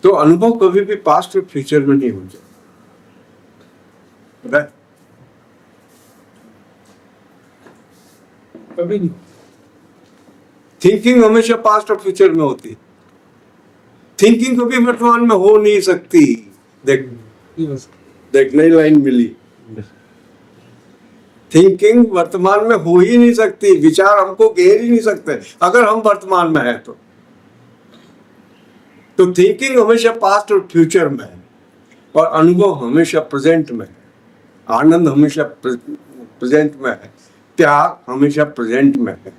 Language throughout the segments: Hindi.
तो अनुभव कभी भी पास्ट और फ्यूचर में नहीं हो जाए, कभी नहीं। थिंकिंग हमेशा पास्ट और फ्यूचर में होती है, थिंकिंग कभी वर्तमान में हो नहीं सकती। देख नई लाइन मिली, थिंकिंग वर्तमान में हो ही नहीं सकती, विचार हमको घेर ही नहीं सकते अगर हम वर्तमान में है तो थिंकिंग हमेशा पास्ट और फ्यूचर में है, और अनुभव हमेशा प्रेजेंट में है, आनंद हमेशा प्रेजेंट में है, त्याग हमेशा प्रेजेंट में है,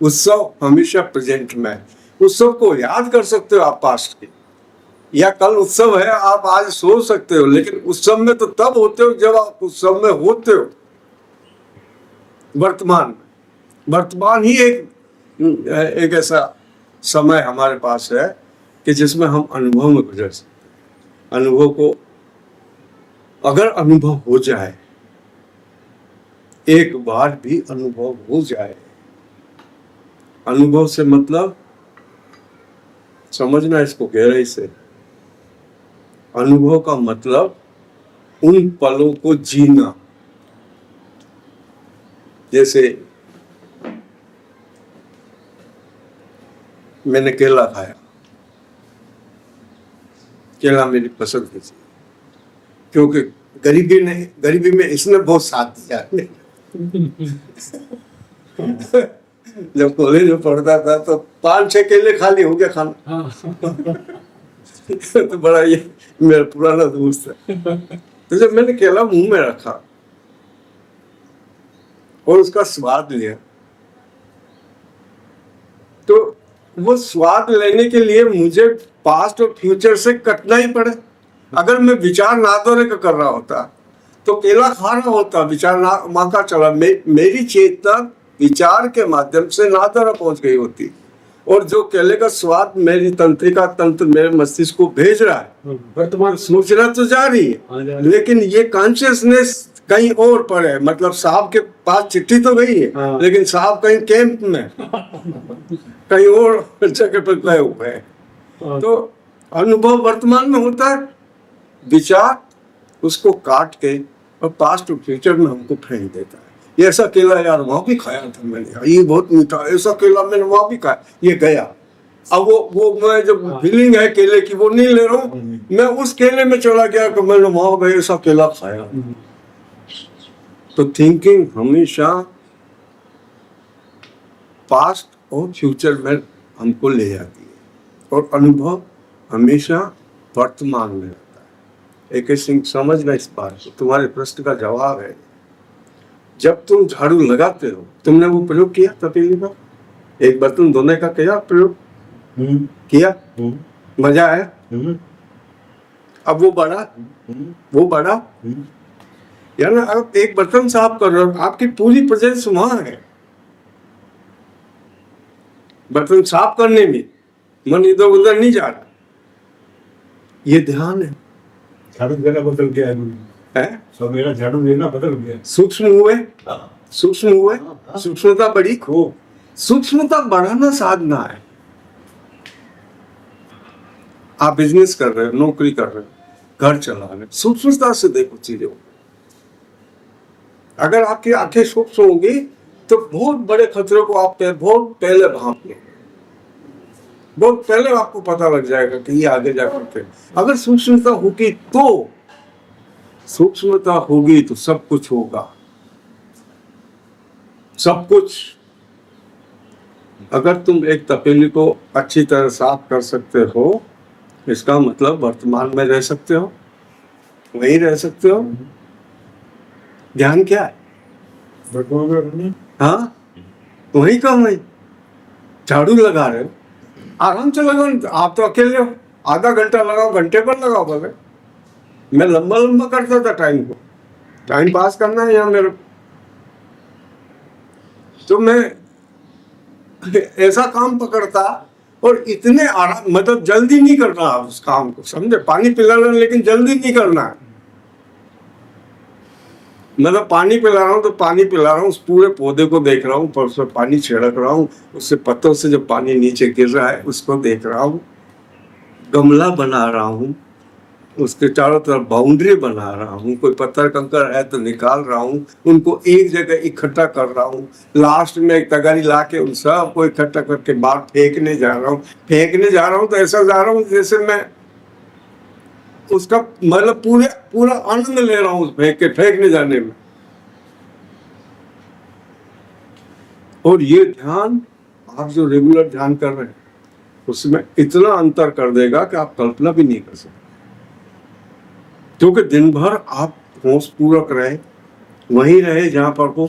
उत्सव हमेशा प्रेजेंट में है। उत्सव को याद कर सकते हो आप पास्ट के, या कल उत्सव है आप आज सोच सकते हो, लेकिन उत्सव में तो तब होते हो जब आप उत्सव में होते हो। वर्तमान ही एक ऐसा समय हमारे पास है कि जिसमें हम अनुभव में गुजर सकते हैं। अनुभव को अगर अनुभव हो जाए, एक बार भी अनुभव हो जाए, अनुभव से मतलब समझना इसको गहराई से, अनुभव का मतलब उन पलों को जीना। जैसे मैंने केला खाया, केला मेरी पसंद की चीज, क्योंकि गरीबी में इसने बहुत साथ दिया। जब कॉलेज में पढ़ता था तो 5-6 केले खाली हो गया खाना। तो बड़ा ये मेरा पुराना दोस्त है। तो जब मैंने केला मुंह में रखा और उसका स्वाद लिया, तो वो स्वाद लेने के लिए मुझे पास्ट और फ्यूचर से कटना ही पड़े। अगर मैं विचार नादौरे का कर रहा होता तो केला खा रहा होता, विचार मांगा चला, मेरी चेतना विचार के माध्यम से नादौरा पहुंच गई होती, और जो केले का स्वाद मेरी तंत्रिका तंत्र मेरे मस्तिष्क को भेज रहा है, वर्तमान सूचना तो जा रही है, लेकिन ये कॉन्शियसनेस कहीं और पर है। मतलब साहब के पास चिट्ठी तो गई है, लेकिन साहब कहीं कैंप में कहीं और जगह पर गए हुए हैं। तो अनुभव वर्तमान में होता है, विचार उसको काट के और पास्ट और फ्यूचर में हमको फेंक देता है। ये ऐसा केला यार वहां भी खाया था मैंने, ये बहुत मीठा, ऐसा केला मैंने वहां भी खाया, ये गया। अब वो मैं जो फीलिंग है केले की वो नहीं ले रहा हूँ, मैं उस केले में चला गया कि मैंने वहां गए ऐसा केला खाया। तो थिंकिंग हमेशा पास्ट और फ्यूचर में हमको ले जाती है, और अनुभव हमेशा वर्तमान में रहता है। एक सिंह समझना इस बात को, तुम्हारे प्रश्न का जवाब है, जब तुम झाड़ू लगाते हो, तुमने वो प्रयोग किया तपेली का, एक बर्तन धोने का किया प्रयोग, किया, मजा आया। अब वो बड़ा यार ना, आप एक बर्तन साफ कर रहे हो, आपकी पूरी प्रेजेंस वहां है। बर्तन साफ करने में मन इधर उधर नहीं जा रहा, ये ध्यान है। झाड़ू देना बदल गया है, सब मेरा झाड़ू देना बदल गया। सूक्ष्म हुए, सूक्ष्मता बड़ी, खूब सूक्ष्मता बढ़ाना साधना है। आप बिजनेस कर रहे हो, नौकरी कर रहे हो, घर चला रहे हो, सूक्ष्मता से देखो चीजों। अगर आपकी आंखें सूक्ष्म होंगी तो बहुत बड़े खतरे को आप बहुत पहले भांप लेंगे, बहुत पहले आपको पता लग जाएगा कि ये आगे जाकर के। अगर सूक्ष्मता होगी तो सब कुछ होगा, सब कुछ। अगर तुम एक तपेली को अच्छी तरह साफ कर सकते हो, इसका मतलब वर्तमान में रह सकते हो, वहीं रह सकते हो। ध्यान क्या है? हाँ, वही काम है। झाड़ू लगा रहे हो, आराम से लगाओ। आप तो अकेले हो, आधा घंटा लगाओ, घंटे पर लगाओ। भले मैं लंबा करता था टाइम को, टाइम पास करना है यहाँ मेरे, तो मैं ऐसा काम पकड़ता और इतने आराम, मतलब जल्दी नहीं करना उस काम को, समझे? पानी पिलाना, लेकिन जल्दी नहीं करना है। मतलब पानी पिला रहा हूँ तो पानी पिला रहा हूँ, उस पूरे पौधे को देख रहा हूँ, पर उसमें पानी छिड़क रहा हूँ, उससे पत्तों से जब पानी नीचे गिर रहा है उसको देख रहा हूँ। गमला बना रहा हूँ, उसके चारों तरफ बाउंड्री बना रहा हूँ, कोई पत्थर कंकर है तो निकाल रहा हूँ, उनको एक जगह इकट्ठा कर रहा हूँ, लास्ट में एक तगारी ला के उन सबको इकट्ठा करके बाहर फेंकने जा रहा हूँ। फेंकने जा रहा हूँ तो ऐसा जा रहा हूँ जैसे मैं उसका मतलब पूरे पूरा आनंद ले रहा हूँ फेंकने जाने में। और ये ध्यान आप जो रेगुलर ध्यान कर रहे हैं उसमें इतना अंतर कर देगा कि आप कल्पना भी नहीं कर सकते। क्योंकि दिन भर आप होश पूर्वक रहे, वहीं रहे जहां पर हो,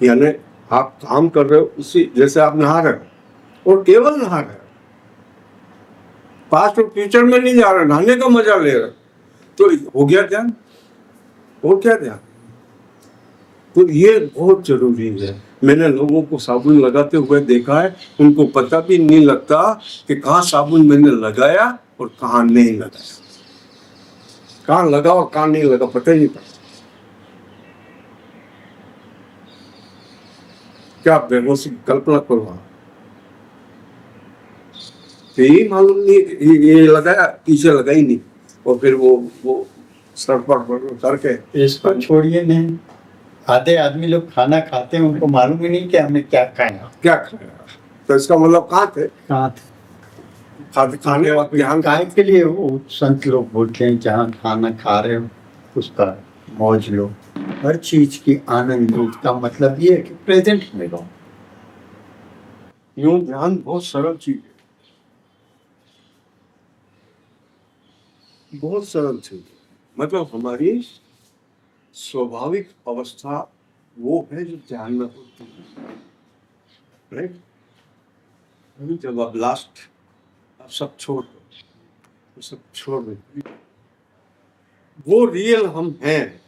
यानी आप काम कर रहे हो उसी जैसे आप नहा रहे हो और केवल नहा रहे हो, पास्ट और फ्यूचर में नहीं जा रहे, नहाने का मजा ले रहे, तो हो गया ध्यान। और क्या ध्यान? तो ये बहुत जरूरी है। मैंने लोगों को साबुन लगाते हुए देखा है, उनको पता भी नहीं लगता कि कहाँ साबुन मैंने लगाया और कहाँ नहीं लगाया, कहाँ लगा और कहाँ नहीं लगा, पता ही नहीं पड़ता। क्या बेहोशी कल्पना करो आप, तो यही मालूम नहीं ये लगाया, पीछे लगा ही नहीं, और फिर वो सर पर करके। इसको छोड़िए नहीं, आधे आदमी लोग खाना खाते हैं उनको मालूम ही नहीं कि हमने क्या खाया। क्या खाया, तो इसका मतलब कहाँ थे? कहाँ थे? खाने वक्त ध्यान काय के लिए वो संत लोग बोलते हैं जहाँ खाना खा रहे हो उसका मौज लो, हर चीज की आनंद लो। का मतलब ये है कि प्रेजेंट में रहो। यूं ध्यान बहुत सरल चीज है, बहुत सरल चीज है। मतलब हमारी स्वाभाविक अवस्था वो है जो ध्यान में होती है, राइट? जब आप लास्ट आप सब छोड़ दो, तो सब छोड़ दो, वो रियल हम हैं।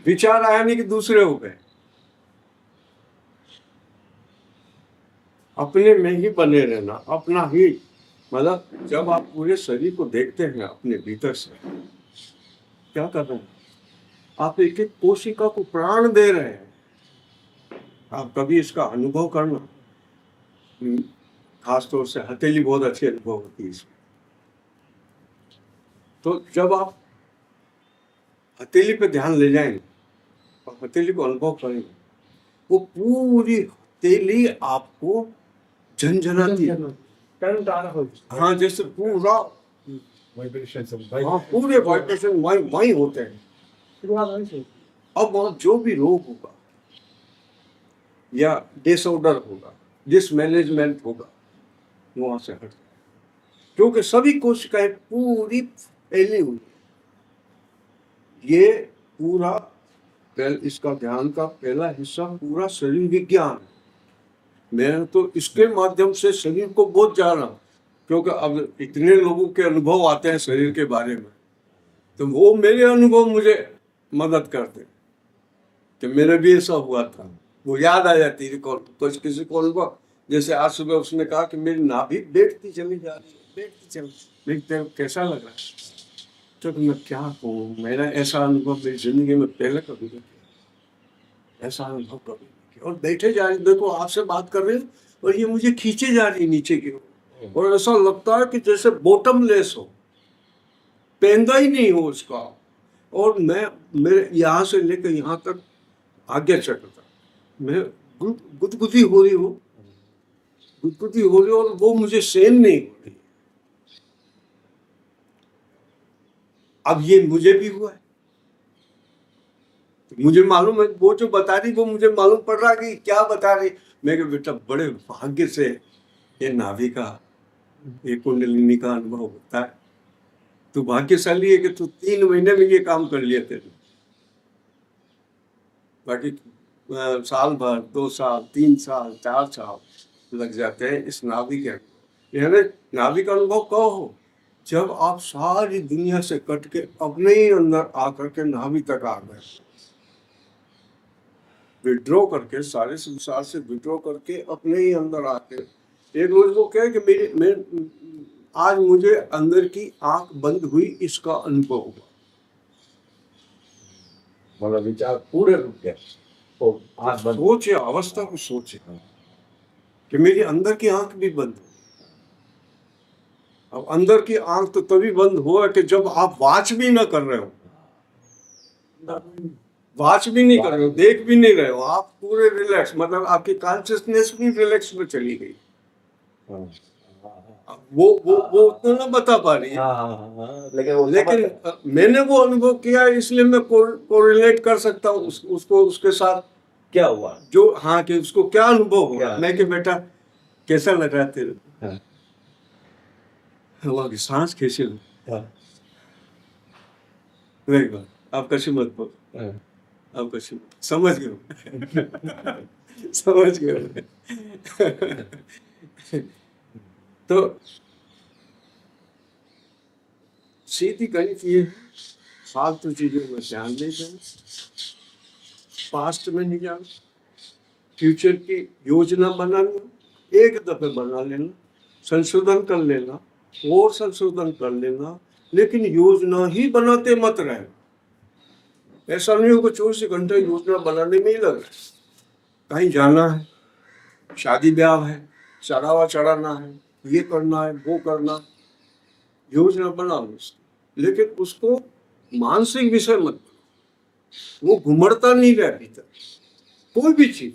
विचार आया नहीं कि दूसरे हो गए, अपने में ही बने रहना, अपना ही। मतलब जब आप पूरे शरीर को देखते हैं अपने भीतर से, क्या कर रहे हैं आप? एक एक कोशिका को प्राण दे रहे हैं। आप कभी इसका अनुभव करना, खासतौर से हथेली बहुत अच्छी अनुभव होती है इसमें। तो जब आप हथेली पे ध्यान ले जाएंगे और हथेली को अनुभव करेंगे, वो पूरी हथेली आपको झंझनाती है। करंट आ रहा हो, हाँ, जैसे पूरा वाइब्रेशन सब हाँ, पूरे वाइब्रेशन वही होते हैं। शुरुआत वहीं से। अब वहाँ जो भी रोग होगा या डिसऑर्डर होगा, डिसमैनेजमेंट होगा, वो वहां से हट जाए, क्योंकि सभी कोशिकाएं पूरी फैली हुई है। ये पूरा इसका ध्यान का पहला हिस्सा पूरा शरीर विज्ञान है। मैं तो इसके माध्यम से शरीर को बहुत जाना, क्योंकि अब इतने लोगों के अनुभव आते हैं शरीर के बारे में, तो वो मेरे अनुभव मुझे मदद करते कि मेरे भी ऐसा हुआ था, वो याद आ जाती है। कुछ किसी को अनुभव, जैसे आज सुबह उसने कहा कि मेरी नाभि बैठती चली जा रही है, बैठती चली, देखते कैसा लग रहा है। तो मैं क्या कहूँ, मेरा ऐसा अनुभव मेरी जिंदगी में पहले कभी नहीं किया, ऐसा अनुभव कभी नहीं किया। और बैठे जा रही, देखो आपसे बात कर रहे हैं और ये मुझे खींचे जा रही नीचे की ओर, और ऐसा लगता है कि जैसे बॉटमलेस हो, पेंदा ही नहीं हो उसका, और मैं मेरे यहाँ से लेकर यहाँ तक आगे चलता, मैं गुदगुदी हो रही हूँ, गुदगुदी हो रही, और वो मुझे सहन नहीं हो रही। अब ये मुझे भी हुआ है, मुझे मालूम है, वो जो बता रही वो मुझे मालूम पड़ रहा कि क्या बता रही। मैं कहा बेटा बड़े भाग्य से ये नाभि का, ये कुंडलिनी का अनुभव होता है, तू भाग्यशाली है कि तू 3 महीने में ये काम कर लिया तेरे। बाकी साल भर, 2 साल, 3 साल, 4 साल लग जाते हैं इस नाभि के। यानी नाभि का अनुभव कब हो? जब आप सारी दुनिया से कट के अपने ही अंदर आकर के नाभि तक आ गए, विड्रॉ करके, सारे संसार से विड्रॉ करके अपने ही अंदर आके एक रोज वो कहे कि मैं आज मुझे अंदर की आंख बंद हुई, इसका अनुभव हुआ। मतलब विचार पूरे रुक गए और आंख बंद। सोचे, अवस्था को सोचे कि मेरी अंदर की आंख भी बंद हो, अब अंदर की आंख तो तभी बंद हुआ कि जब आप वॉच भी ना कर रहे हो, वॉच भी नहीं कर रहे हो, देख भी नहीं रहे हो, आप पूरे रिलैक्स, मतलब आपकी कॉन्शियसनेस भी रिलैक्स में चली गई। वो उतना ना बता पा रही है, लेकिन मैंने वो अनुभव किया है, इसलिए मैं कोरिलेट कर सकता हूँ उसको उसके साथ क्या हुआ? जो, हाँ, कि उसको क्या अनुभव हुआ। क्या? मैं कि बेटा कैसा लग रहा है तेरे को? हाँ। हुआ कि सांस कैसे लो? हाँ। वेरी गुड, आप कशी मत बोल, हाँ। आप कशी मत, समझ गए समझ गए तो सीधी गणित ये है, फालतू चीजों में ध्यान नहीं देना, पास्ट में नहीं जाना, फ्यूचर की योजना बनाना, एक दफे बना लेना, संशोधन कर लेना और संशोधन कर लेना, लेकिन योजना ही बनाते मत रहे। ऐसा नहीं हो कि 24 घंटे योजना बनाने में ही लग रहा है। कहीं जाना है, शादी ब्याह है, चढ़ावा चढ़ाना है, ये करना है, वो करना, योजना बना लो उसकी, लेकिन उसको मानसिक विषय मत बनो। वो घुमड़ता नहीं रहे भीतर, कोई भी चीज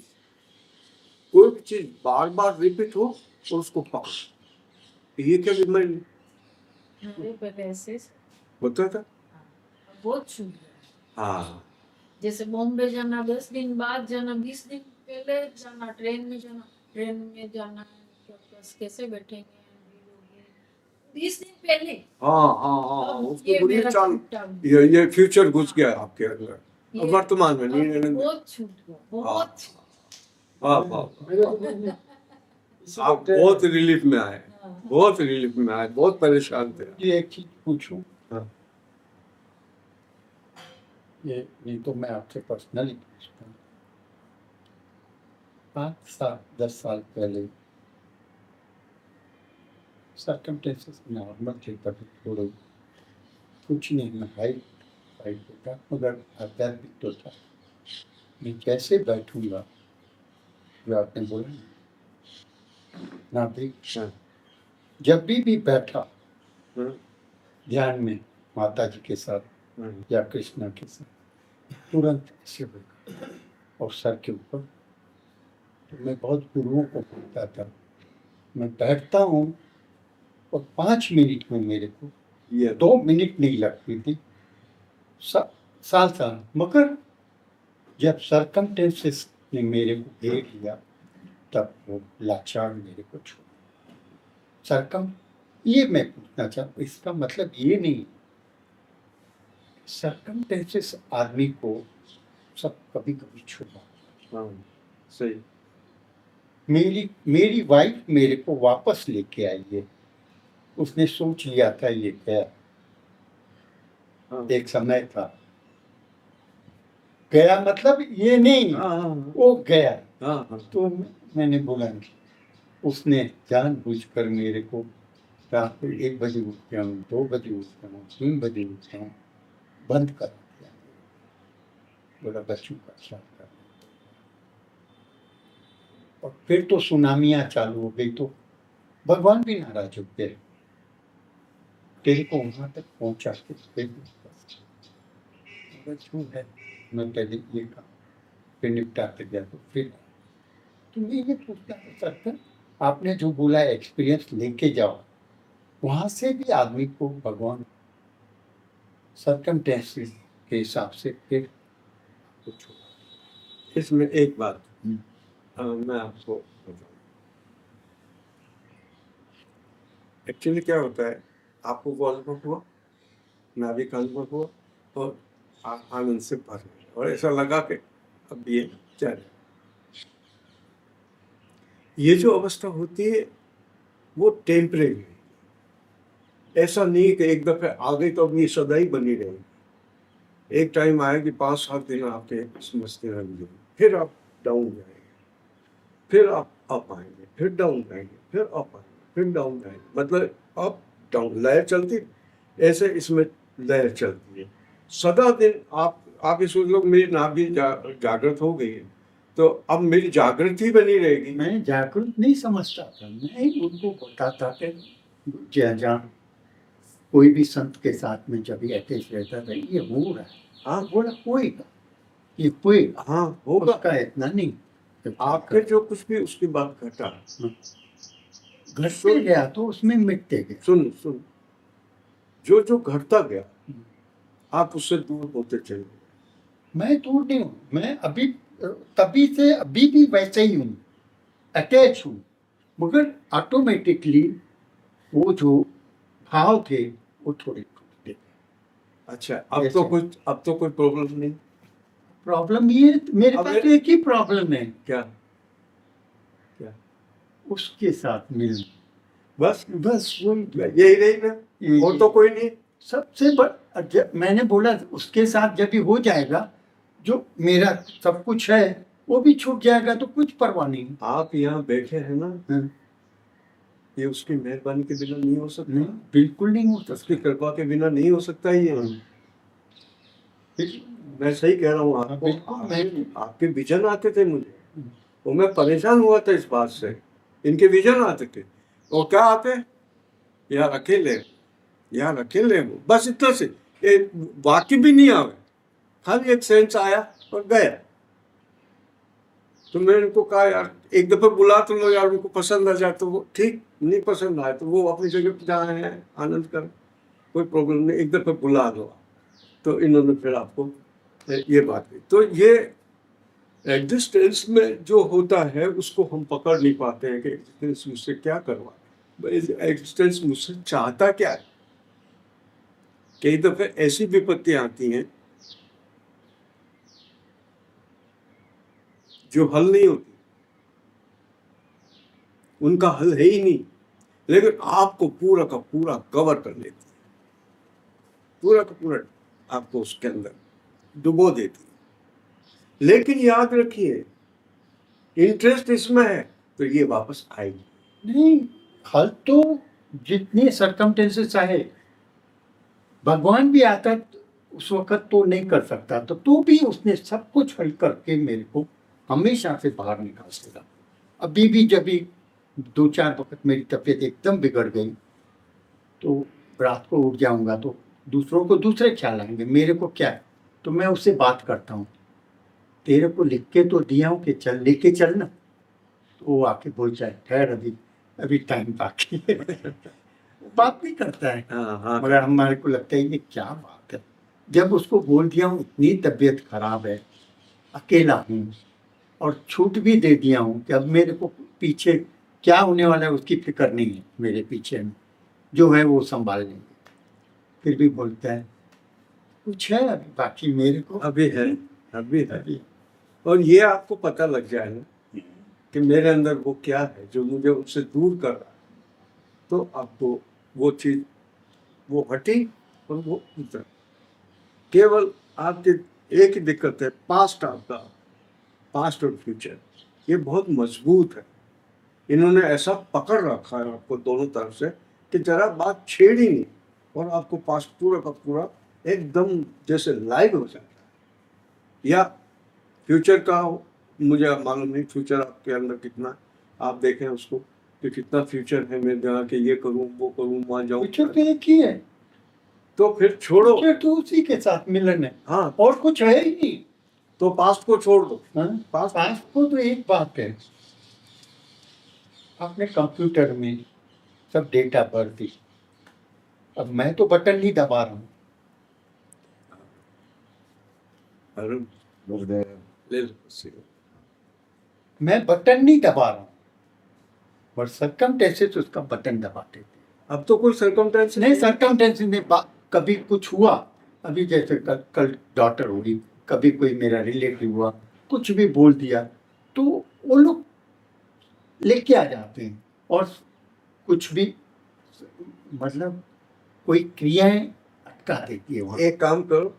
बार बार रिपीट हो और उसको पकड़ो। ये क्या बीमारी मेरे पहले ऐसे होता था? बहुत छूट गया। हाँ, जैसे बॉम्बे जाना 10 दिन बाद जाना, 20 दिन पहले जाना, ट्रेन में जाना तो बस कैसे बैठेंगे, 20 दिन पहले। हाँ, अब उसको ये बुरी मेरा चाल, छूटा हुआ। ये फ्यूचर घुस गया आपके अंदर, ये अब वर्तमान में नहीं अब रहने दो। बहुत छूट गया, बहुत छूट वाह वाह, आप बहुत रिलीफ में आए, गया। बहुत रिलीफ में आए, बहुत परेशान थे। ये एक चीज पूछूं, हाँ। ये नहीं तो मैं आपसे पर्सनली पूछता हूँ। 5-7-10 साल पहले सर्कमस्टेंसेस नॉर्मल थे, कभी थोड़े कुछ नहीं, मैं हाइट होता मगर आध्यात्मिक तो था। मैं कैसे बैठूंगा, जो आपने बोला ना भी, हाँ। जब भी बैठा हाँ। ध्यान में माता जी के साथ हाँ। या कृष्णा के साथ, तुरंत ऐसे होगा और सर के ऊपर। तो मैं बहुत गुरुओं को बोलता था, मैं बैठता हूँ और 5 मिनट में मेरे को ये 2 मिनट नहीं लगती थी, साल मगर जब सरकमस्टेंसेस ने मेरे को घेर लिया तब वो लाचार मेरे को छोड़ा। ये मैं पूछना चाहता, इसका मतलब ये नहीं सरकमस्टेंसेस आदमी को सब कभी कभी छोड़ा। हाँ, सही। मेरी वाइफ मेरे को वापस लेके आई है, उसने सोच लिया था ये क्या, हाँ। एक समय था, गया मतलब ये नहीं, हाँ, वो गया। हाँ। तो मैंने बोला नहीं, उसने जानबूझकर मेरे को रात को 1 बजे उठते हूँ, 2 बजे उठते हूँ, 3 बजे उठते हूँ, बंद कर दिया। बोला बच्चों का ख्याल कर। और फिर तो सुनामियाँ चालू हो गई, तो भगवान भी नाराज हो गए, तेरे को वहां तक पहुंचा के फिर है, मैं पहले ये काम फिर निपटा के गया। तो फिर तुम्हें ये पूछना है सर, आपने जो बोला एक्सपीरियंस लेके जाओ, वहां से भी आदमी को भगवान सर्कमस्टेंसेस के हिसाब से फिर कुछ। इसमें एक बात मैं आपको बताऊं, एक्चुअली क्या होता है, आपको वो अनुभव हुआ, नाभिक अनुभव हुआ और आनंद से भर गए और ऐसा लगा कि अब ये चल, ये जो अवस्था होती है वो टेम्परेरी, ऐसा नहीं कि एक दफे आ गई तो अब ये सदा ही बनी रहेगी। एक टाइम आएगी 5-7 दिन आपके समझते रहेंगे, फिर आप डाउन जाएंगे, फिर आप अप आएंगे, फिर डाउन जाएंगे, फिर अप आएंगे, फिर डाउन जाएंगे, मतलब अप डाउन लहर चलती, ऐसे इसमें लहर चलती है सदा दिन। आप ये सोच लो मेरी नाभि जागृत हो गई है तो अब मेरी जागृति बनी रहेगी। मैं जागरूक नहीं समझता था, मैं उनको बताता कि जहाँ कोई भी संत के साथ में जब ये अटैच रहता था, ये हो रहा है, हाँ बोला होएगा, ये होएगा, हाँ होगा। उसका इतना नहीं। आपके जो कुछ भी उसकी बात घटा, घटते गया तो उसमें मिटते गए। सुन सुन, जो जो घटता गया आप उससे दूर होते चले गए। मैं दूर नहीं हूँ, मैं अभी तभी से अभी भी वैसे ही हूँ, अटैच हूँ, मगर ऑटोमेटिकली वो जो भाव थे वो थोड़े टूटते। अच्छा, अब तो कोई प्रॉब्लम नहीं। प्रॉब्लम ये मेरे अब पास ये- एक ही प्रॉब्लम है, क्या क्या? उसके साथ मिलना, बस बस वही यही नहीं ना, और तो कोई नहीं। सबसे बड़ा। मैंने बोला उसके साथ जब भी हो जाएगा, जो मेरा सब कुछ है वो भी छूट जाएगा तो कुछ परवाह नहीं। आप यहाँ बैठे हैं ना, हाँ, ये उसकी मेहरबानी के बिना नहीं हो सकता, नहीं, बिल्कुल नहीं हो उसकी सकता। कृपा के बिना नहीं हो सकता ये। हाँ, मैं सही कह रहा हूँ आपको। बिल्कुल, आपके विजन आते थे मुझे, वो मैं परेशान हुआ था इस बात से। इनके विजन आते थे, और क्या आते, यार अकेले, यार अकेले हो, बस इतना से, एक वाक्य भी नहीं आवे, खाली एक सेंस आया और गया। तो मैंने उनको कहा यार एक दफे बुला तो लो यार, उनको पसंद आ जाए तो वो ठीक, नहीं पसंद आए तो वो अपनी जगह पे जहाँ है आनंद कर, कोई प्रॉब्लम नहीं, एक दफे बुला लो। तो इन्होंने फिर आपको ये बात की। तो ये एग्जिस्टेंस में जो होता है उसको हम पकड़ नहीं पाते हैं कि एग्जिस्टेंस मुझसे क्या करवा, एग्जिस्टेंस मुझसे चाहता क्या है। कई दफे ऐसी विपत्तियां आती हैं जो हल नहीं होती, उनका हल है ही नहीं, लेकिन आपको पूरा का पूरा कवर कर लेती है, पूरा का पूरा आपको उसके अंदर डुबो देती है। लेकिन याद रखिए, इंटरेस्ट इसमें है तो ये वापस आएगी। नहीं, हल तो जितने सर्कमटेंसेस आए, भगवान भी आता उस वक्त तो नहीं कर सकता, तो भी उसने सब कुछ हल करके मेरे को हमेशा से बाहर निकाल देगा। अभी भी जब भी 2-4 वक्त मेरी तबीयत एकदम बिगड़ गई तो रात को उठ जाऊंगा तो दूसरों को दूसरे ख्याल आएंगे, मेरे को क्या है? तो मैं उससे बात करता हूँ, तेरे को लिख के तो दिया हूँ कि चल लेके चलना। तो वो आके बोलता है ठहर, अभी अभी टाइम बाकी है। बात नहीं करता है, हाँ हाँ, मगर हमारे को लगता है ये क्या बात है। जब उसको बोल दिया हूँ इतनी तबीयत खराब है, अकेला हूँ, और छूट भी दे दिया हूँ कि अब मेरे को पीछे क्या होने वाला है उसकी फिक्र नहीं है, मेरे पीछे में जो है वो संभाल लेंगे। फिर भी बोलता है कुछ है अभी बाकी, मेरे को अभी है, अभी है। अभी और ये आपको पता लग जाए ना कि मेरे अंदर वो क्या है जो मुझे उससे दूर कर रहा है, तो आपको वो चीज वो हटी और वो उतर। केवल आपके एक ही दिक्कत है, पास्ट आपका, पास्ट और फ्यूचर ये बहुत मजबूत है। इन्होंने ऐसा पकड़ रखा है आपको दोनों तरफ से कि जरा बात छेड़ ही नहीं, और आपको पास्ट पूरा का पूरा एकदम जैसे लाइव हो जाता है। या फ्यूचर का मुझे मालूम नहीं, फ्यूचर आपके अंदर कितना, आप देखें उसको कि कितना फ्यूचर है, मैं जहाँ के ये करूँ वो करूँ वहाँ जाऊँ, फ्यूचर तो एक ही है, तो फिर छोड़ो। फ्यूचर तो उसी के साथ मिलन है, हाँ, और कुछ है ही नहीं। तो पास्ट को छोड़ दो। हाँ? पास्ट को तो एक बात है, आपने कंप्यूटर में सब डेटा भर दी, अब मैं तो बटन नहीं दबा रहा हूँ, अरुण ले लो कुर्सी। मैं बटन नहीं दबा रहा हूँ, पर सरकमटेंसेस उसका बटन दबाते थे। अब तो कोई सर्कमटेंस नहीं, सरकमटेंसेस में कभी कुछ हुआ, अभी जैसे कल डॉटर हुई, कभी कोई मेरा रिलेटिव हुआ, कुछ भी बोल दिया तो वो लोग लेके आ जाते हैं, और कुछ भी मतलब कोई क्रियाएं अटका देती है वहाँ। एक काम करो,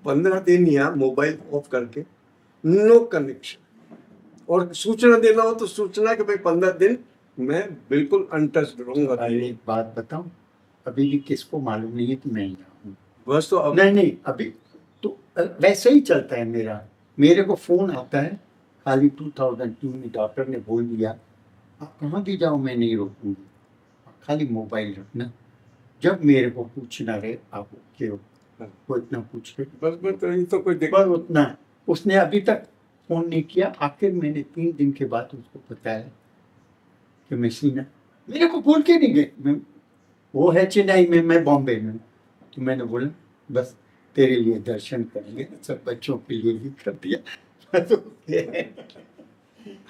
15 दिन यहाँ मोबाइल ऑफ करके, नो कनेक्शन, और सूचना देना हो तो सूचना कि भाई 15 दिन मैं बिल्कुल अनटच्ड रहूंगा। अरे एक बात बताऊं, अभी भी किसको मालूम नहीं है कि मैं यहाँ हूँ। बस तो अब नहीं, अभी तो वैसे ही चलता है मेरे को फोन आता है खाली 2002 में डॉक्टर ने बोल दिया आप कहाँ भी जाओ मैं नहीं रोकूंगी, खाली मोबाइल रखना, जब मेरे को पूछना रहे आप ओके हो, वो इतना पूछ रहे बस ये तो कोई बस दिक्कत उतना है। उसने अभी तक फोन नहीं किया। आखिर मैंने 3 दिन के बाद उसको बताया कि मैं सीना, मेरे को बोल के नहीं गए, मैं वो है चेन्नई में, मैं बॉम्बे में, तो मैंने बोला बस तेरे लिए दर्शन करेंगे, सब बच्चों के लिए भी कर दिया। तो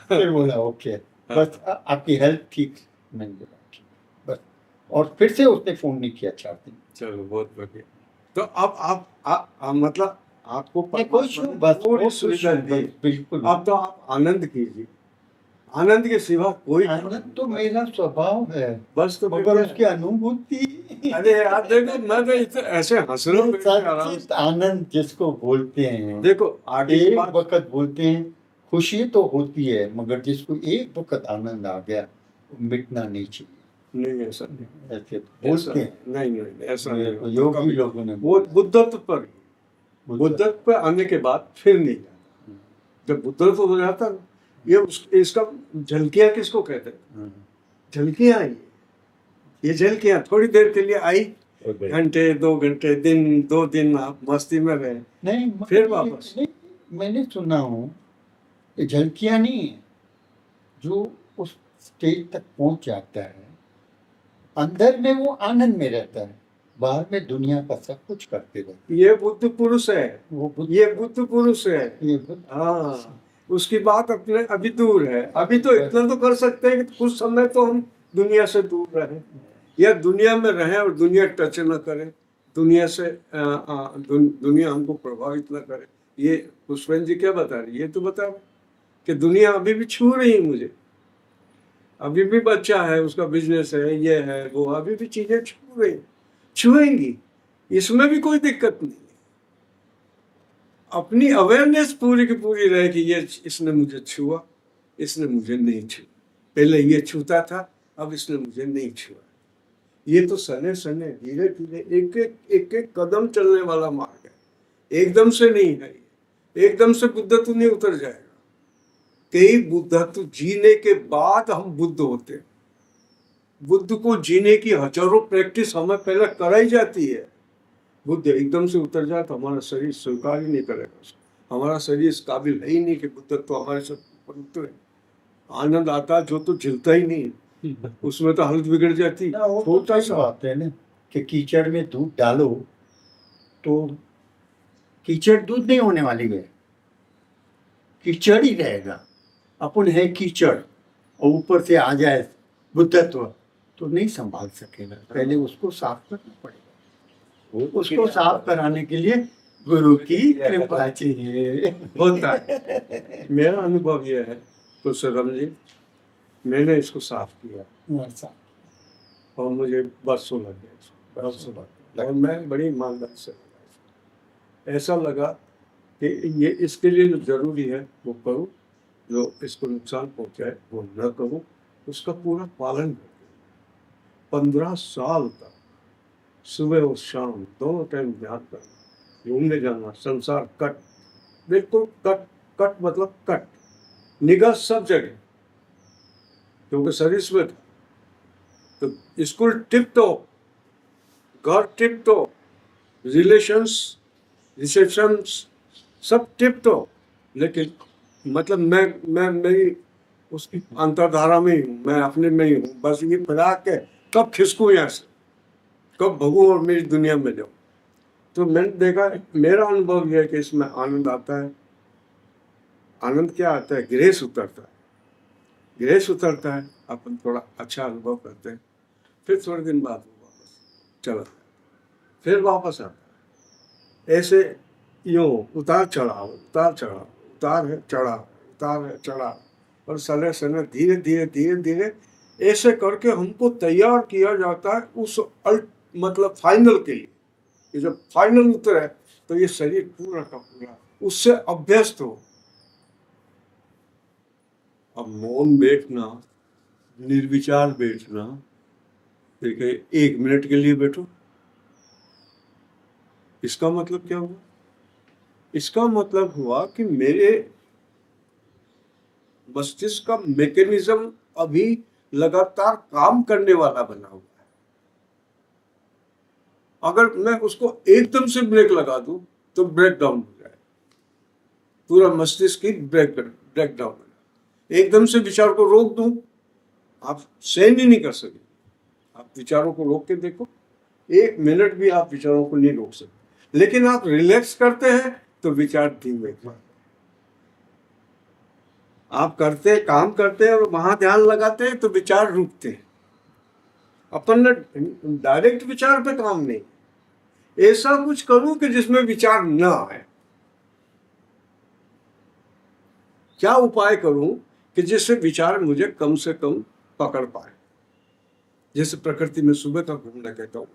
फिर बोला ओके, बस आपकी हेल्थ ठीक, मैंने बोला ठीक, बस। और फिर से उसने फोन नहीं किया 4 दिन। चलो बहुत बढ़िया। तो अब आप मतलब आपको नहीं, कोई परमात्मा ने बस पूरी वो सुविधा दी। बिल्कुल। अब तो आप आनंद कीजिए, आनंद के सिवा कोई आनंद तो मेरा स्वभाव है, बस तो मगर बेटा, उसकी अनुभूति, अरे यार देखो मैं तो इतना ऐसे हंस रहा हूँ ये बैठे आराम सच्चित से। आनंद जिसको बोलते हैं। देखो आगे की एक बात वक्त बोलते हैं खुशी तो होती है, मगर जिसको एक वक्त आनंद आ गया वो मिटना नहीं चाहिए, नहीं, ऐसा नहीं, ऐसे ऐसा बोलते हैं। नहीं ऐसा नहीं मेरे को होता योगी कभी। लोगों ने वो बुद्धत्व पर, बुद्धत्व पर आने के बाद फिर नहीं जाता। जब बुद्धत्व हो जाता ना, ये इसका झलकियां किसको कहते हैं? झलकियां आई, ये झलकियां थोड़ी देर के लिए आई, घंटे 2 घंटे, दिन 2 दिन आप मस्ती में रहे, नहीं, फिर वापस। नहीं, मैंने सुना हूँ ये झलकियाँ नहीं है, जो उस स्टेज तक पहुंच जाता है अंदर में वो आनंद में रहता है, बाहर में दुनिया का सब कुछ करते रहते ये बुद्ध पुरुष है, वो ये बुद्ध पुरुष है। ये बुद्ध। हाँ, उसकी बात अपने अभी दूर है। अभी तो इतना तो कर सकते हैं कि कुछ समय तो हम दुनिया से दूर रहें, या दुनिया में रहें और दुनिया टच न करे, दुनिया से दुनिया हमको प्रभावित न करे। ये पुष्पेंद्र जी क्या बता रही, ये तो बता रहे कि दुनिया अभी भी छू रही है मुझे, अभी भी बच्चा है, उसका बिजनेस है, ये है वो, अभी भी चीजें छू रही, छुएंगी, इसमें भी कोई दिक्कत नहीं। अपनी अवेयरनेस पूरी की पूरी रहे कि ये इसने मुझे छुआ, इसने मुझे नहीं छुआ, पहले ये छूता था, अब इसने मुझे नहीं छुआ। ये तो सने सने धीरे धीरे एक एक कदम चलने वाला मार्ग है, एकदम से नहीं है। एकदम से बुद्धत्व नहीं उतर जाएगा, कई बुद्धत्व जीने के बाद हम बुद्ध होते हैं। बुद्ध को जीने की हजारों प्रैक्टिस हमें पहले कराई जाती है। बुद्ध एकदम से उतर जाए तो हमारा शरीर स्वीकार ही नहीं करेगा, हमारा शरीर इस काबिल है ही नहीं कि बुद्धत्व हमारे सब ऊपर उतरे। आनंद आता जो तो झिलता ही नहीं, उसमें तो हालत बिगड़ जाती। छोटा सा बात है ना कि कीचड़ में दूध डालो तो कीचड़ दूध नहीं होने वाली है, कीचड़ ही रहेगा। अपन है कीचड़ और ऊपर से आ जाए बुद्धत्व तो नहीं संभाल सकेगा, पहले उसको साफ करना पड़ेगा। उसको साफ कराने के लिए गुरु की कृपा चाहिए। होता है। मेरा अनुभव यह है तुलसीराम जी, मैंने इसको साफ किया और मुझे बरसों लग गए, और मैं बड़ी ईमानदारी से लगा। ऐसा लगा कि ये इसके लिए जो जरूरी है वो करूँ, जो इसको नुकसान पहुंचाए वो न करूँ, उसका पूरा पालन करूँ। 15 साल तक सुबह और शाम दोनों टाइम ध्यान करना, घूमने जाना, संसार कट, बिल्कुल कट, कट मतलब कट, निगाह सब जगह, क्योंकि सर्विस में था। तो स्कूल टिप टॉप, घर टिप टॉप, रिलेशंस, रिसेप्शंस सब टिप टॉप, लेकिन मतलब मैं मेरी उसकी अंतरधारा में ही हूँ, मैं अपने में ही हूँ। बस ये फिरा के कब खिसकूँ यहाँ से, कब भगूं और मेरी दुनिया में जाऊँ। तो मैंने देखा, मेरा अनुभव यह है कि इसमें आनंद आता है। आनंद क्या आता है? ग्रेस उतरता है, ग्रेस उतरता है, अपन थोड़ा अच्छा अनुभव करते हैं। फिर थोड़े दिन बाद वो वापस चला जाता है, फिर वापस आता है। ऐसे यूँ उतार चढ़ाव, उतार चढ़ाव, उतार है चढ़ाव, उतार है चढ़ाव, और सने सने धीरे धीरे धीरे धीरे ऐसे करके हमको तैयार किया जाता है उस मतलब फाइनल के लिए। कि जब फाइनल उतरे तो ये शरीर पूरा का पूरा उससे अभ्यस्त हो। अब मौन बैठना, निर्विचार बैठना, देखिए 1 मिनट के लिए बैठो, इसका मतलब क्या हुआ? इसका मतलब हुआ कि मेरे मस्तिष्क का मैकेनिज्म अभी लगातार काम करने वाला बना हुआ है। अगर मैं उसको एकदम से ब्रेक लगा दूं तो ब्रेक डाउन हो जाए, पूरा मस्तिष्क ही ब्रेक डाउन हो जाए। एकदम से विचार को रोक दूं, आप सहन ही नहीं कर सके। आप विचारों को रोक के देखो, 1 मिनट भी आप विचारों को नहीं रोक सकते। लेकिन आप रिलैक्स करते हैं तो विचार धीमे, आप करते काम करते हैं और वहां ध्यान लगाते हैं तो विचार रुकते हैं। अपन ने डायरेक्ट विचार पे काम नहीं, ऐसा कुछ करूं कि जिसमें विचार ना आए। क्या उपाय करूं कि जिससे विचार मुझे कम से कम पकड़ पाए। जैसे प्रकृति में सुबह का घूमना कहता हूं।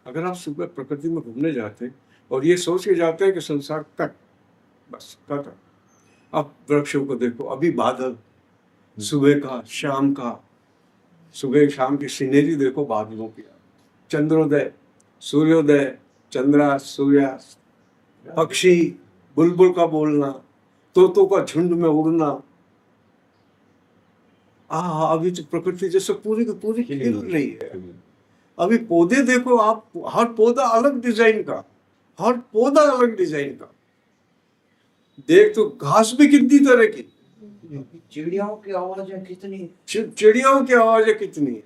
अगर आप सुबह प्रकृति में घूमने जाते हैं और ये सोच के जाते हैं कि संसार कट, बस कट। अब वृक्षों को देखो, अभी बादल, सुबह का शाम का, सुबह शाम की सीनरी देखो बादलों की, चंद्रोदय सूर्योदय, चंद्रास्त सूर्यास्त, पक्षी, बुलबुल का बोलना, तोतों का झुंड में उड़ना। अभी तो प्रकृति जैसे पूरी की पूरी खिल रही है। अभी पौधे देखो आप, हर पौधा अलग डिजाइन का, हर पौधा अलग डिजाइन का। देख तो घास भी कितनी तरह की, चिड़ियाओं की आवाजें कितनी, चिड़ियाओं की आवाजें कितनी है।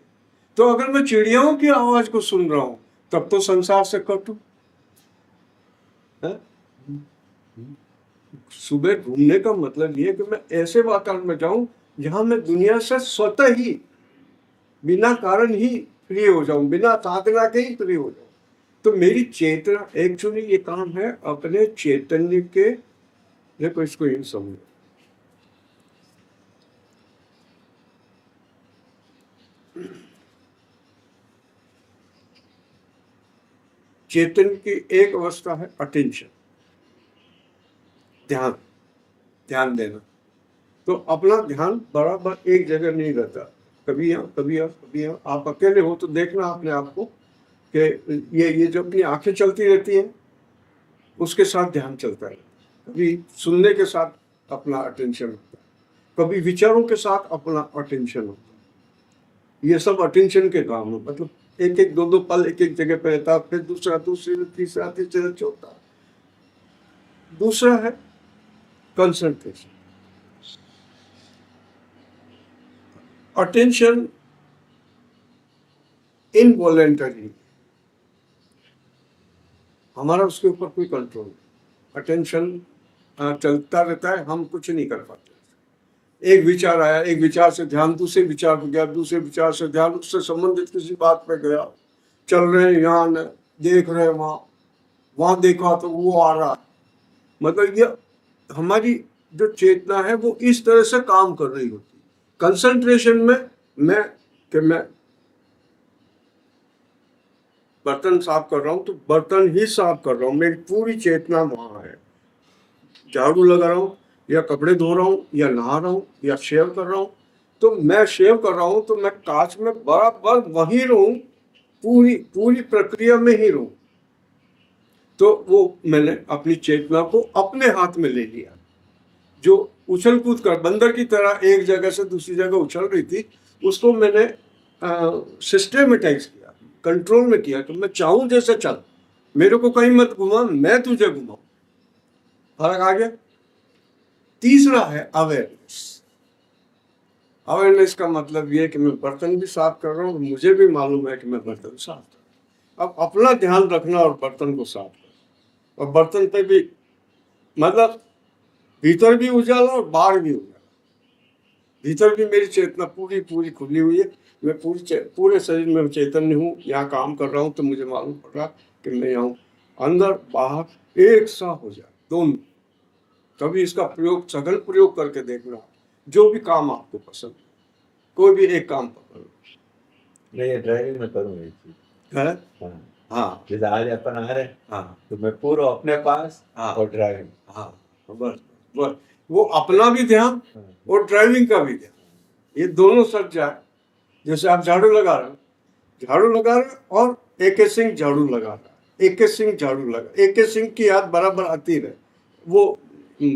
तो अगर मैं चिड़ियाओं की आवाज को सुन रहा हूं तब तो संसार से कटू। सुबह घूमने का मतलब ये कि मैं ऐसे वातावरण में जाऊं जहां मैं दुनिया से स्वतः ही बिना कारण ही फ्री हो जाऊं, बिना साधना के ही फ्री हो जाऊं। तो मेरी चेतना, एक्चुअली ये काम है अपने चैतन्य के, देखो इसको इन समझो, चेतन की एक अवस्था है अटेंशन, ध्यान देना। तो अपना ध्यान बराबर एक जगह नहीं रहता, कभी यहाँ कभी यहाँ कभी यहाँ। आप अकेले हो तो देखना अपने आप को कि ये जो अपनी आंखें चलती रहती हैं उसके साथ ध्यान चलता है। कभी सुनने के साथ अपना अटेंशन होता है, कभी विचारों के साथ अपना अटेंशन होता है। ये सब अटेंशन के काम है। मतलब एक एक दो पल एक एक जगह पे रहता है, फिर दूसरा तीसरा चौथा। दूसरा है कंसंट्रेशन, अटेंशन इनवॉलेंटरी, हमारा उसके ऊपर कोई कंट्रोल नहीं। अटेंशन चलता रहता है, हम कुछ नहीं कर पाते। एक विचार आया, एक विचार से ध्यान दूसरे विचार पे गया, दूसरे विचार से ध्यान उससे संबंधित किसी बात पे गया, चल रहे हैं यहाँ, देख रहे हैं वहां देखा तो वो आ रहा। मतलब ये हमारी जो चेतना है वो इस तरह से काम कर रही होती। कंसंट्रेशन में मैं बर्तन साफ कर रहा हूं तो बर्तन ही साफ कर रहा हूं, मेरी पूरी चेतना वहां है। झाड़ू लगा रहा हूं या कपड़े धो रहा हूं या नहा रहा हूं या शेव कर रहा हूं, तो मैं शेव कर रहा हूं तो मैं कांच में बराबर वहीं रहूं, पूरी प्रक्रिया में ही रहूं। तो वो मैंने अपनी चेतना को अपने हाथ में ले लिया। जो उछल कूद कर बंदर की तरह एक जगह से दूसरी जगह उछल रही थी, उसको मैंने सिस्टमेटाइज किया, कंट्रोल में किया। तो मैं चाहूं जैसे चल, मेरे को कहीं मत घुमा, मैं तुझे घुमाऊं। फर्क आ गया। तीसरा है अवेयरनेस। अवेयरनेस का मतलब ये है कि मैं बर्तन भी साफ कर रहा हूँ, मुझे भी मालूम है कि मैं बर्तन साफ कर रहा हूँ। अब अपना ध्यान रखना और बर्तन को साफ करना, और बर्तन पे भी मतलब भीतर भी उजाला और बाहर भी उजाला। भीतर भी मेरी चेतना पूरी खुली हुई है, मैं पूरे शरीर में चैतन्य हूँ। यहाँ काम कर रहा हूँ तो मुझे मालूम पड़ रहा कि मैं यहाँ हूँ। अंदर बाहर एक सा हो जाए दोनों। कभी इसका प्रयोग, सघन प्रयोग करके देखना, जो भी काम आपको पसंद है, कोई भी एक काम पकड़ लो। नहीं, ये ड्राइविंग में करूँगा ये चीज। है? हाँ, हाँ जैसे आज अपन आ रहे हैं, हाँ तो मैं पूरा अपने पास हाँ और ड्राइविंग। हाँ, बस बस वो अपना भी ध्यान और ड्राइविंग का भी ध्यान, ये दोनों सच जाए। जैसे आप झाड़ू लगा रहे और एक सिंह झाड़ू लगा रहा है, एक सिंह झाड़ू लगा, एक सिंह की याद बराबर आती रहे। वो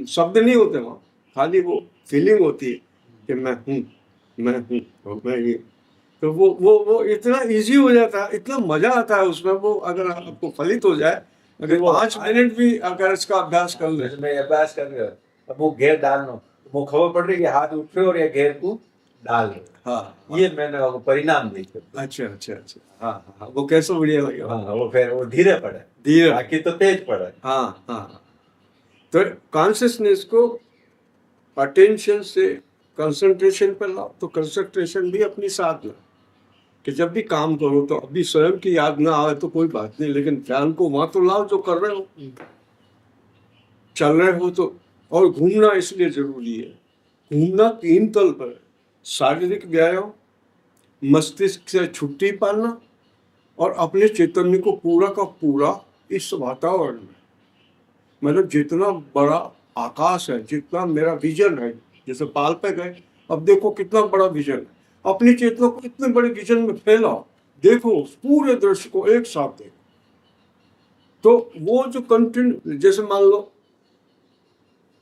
शब्द नहीं होते वहाँ, खाली वो फीलिंग होती है कि मैं हूँ। मैं हूँ और मैं ये। तो वो इतना इजी हो जाता है, इतना मजा आता है उसमें। वो अगर आपको फलित हो जाए, अगर फिर वो 5 मिनट भी अगर इसका अभ्यास कर ले। जैसे मैं अभ्यास कर रहा हूँ, अब वो घेर डालना, वो खबर पड़ रही है कि हाथ उठ रहे और ये घेर को डाल रहे। हाँ, ये मैंने वो परिणाम देखे। अच्छा अच्छा अच्छा, हाँ, वो कैसे बढ़िया लगे। हाँ, वो फिर वो धीरे पड़े, धीरे। बाकी तो तेज पड़े। हाँ। तो कॉन्शियसनेस को अटेंशन से कंसंट्रेशन पर लाओ, तो कंसंट्रेशन भी अपनी साथ में, कि जब भी काम करो तो अभी स्वयं की याद ना आए तो कोई बात नहीं, लेकिन ध्यान को वहां तो लाओ जो कर रहे हो, चल रहे हो तो। और घूमना इसलिए जरूरी है, घूमना 3 तल पर है। शारीरिक व्यायाम, मस्तिष्क से छुट्टी पाना, और अपने चैतन्य को पूरा का पूरा इस वातावरण में, मतलब जितना बड़ा आकाश है, जितना मेरा विजन है, जैसे पाल पे गए, अब देखो कितना बड़ा विजन है, अपनी चेतना को इतने बड़े विजन में फैलाओ, देखो उस पूरे दृश्य को एक साथ देखो। तो वो जो कंटिन्यू, जैसे मान लो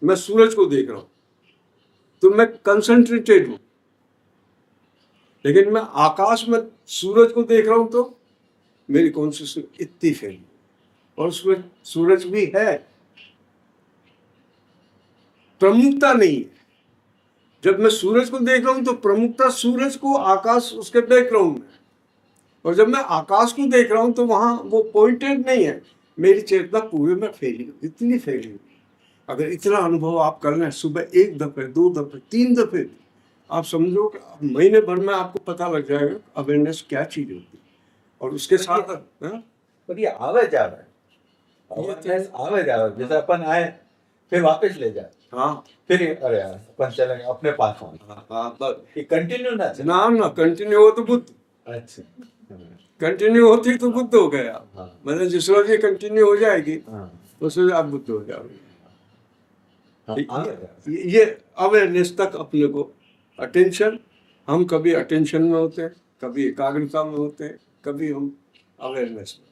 मैं सूरज को देख रहा हूं, तो मैं कंसंट्रेटेड हूं, लेकिन मैं आकाश में सूरज को देख रहा हूं तो मेरी कॉन्शियसनेस इतनी फैली, और उसमें सूरज भी है, प्रमुखता नहीं है। जब मैं सूरज को देख रहा हूं तो प्रमुखता सूरज को, आकाश उसके बैकग्राउंड में, और जब मैं आकाश को देख रहा हूं तो वहां वो पॉइंटेड नहीं है, मेरी चेतना पूरे में फैली हुई, इतनी फैली हुई। अगर इतना अनुभव आप कर लें, सुबह 1 दफे, 2 दफे, 3 दफे, आप समझो कि महीने भर में आपको पता लग जाएगा अवेयरनेस क्या चीज होती है। और उसके साथ हाँ? पर ये आवे जा रहा है, ये अवेयरनेस आवे जा रहा है। जैसे अपन आए फिर वापस ले जाए, हाँ फिर अरे यार अपन चलेंगे अपने पास में, बस। ये कंटिन्यू ना चले। ना कंटिन्यू हो तो बुद्ध, अच्छा, कंटिन्यू होती तो बुद्ध हो गया। हाँ। मतलब जिस रोज ये कंटिन्यू हो जाएगी, हाँ, उस रोज आप बुद्ध हो जाओगे। हाँ, आवे जा रहा है। ये अवेयरनेस तक अपने को, अटेंशन, हम कभी अटेंशन में होते हैं, कभी एकाग्रता में होते हैं, कभी हम अवेयरनेस में।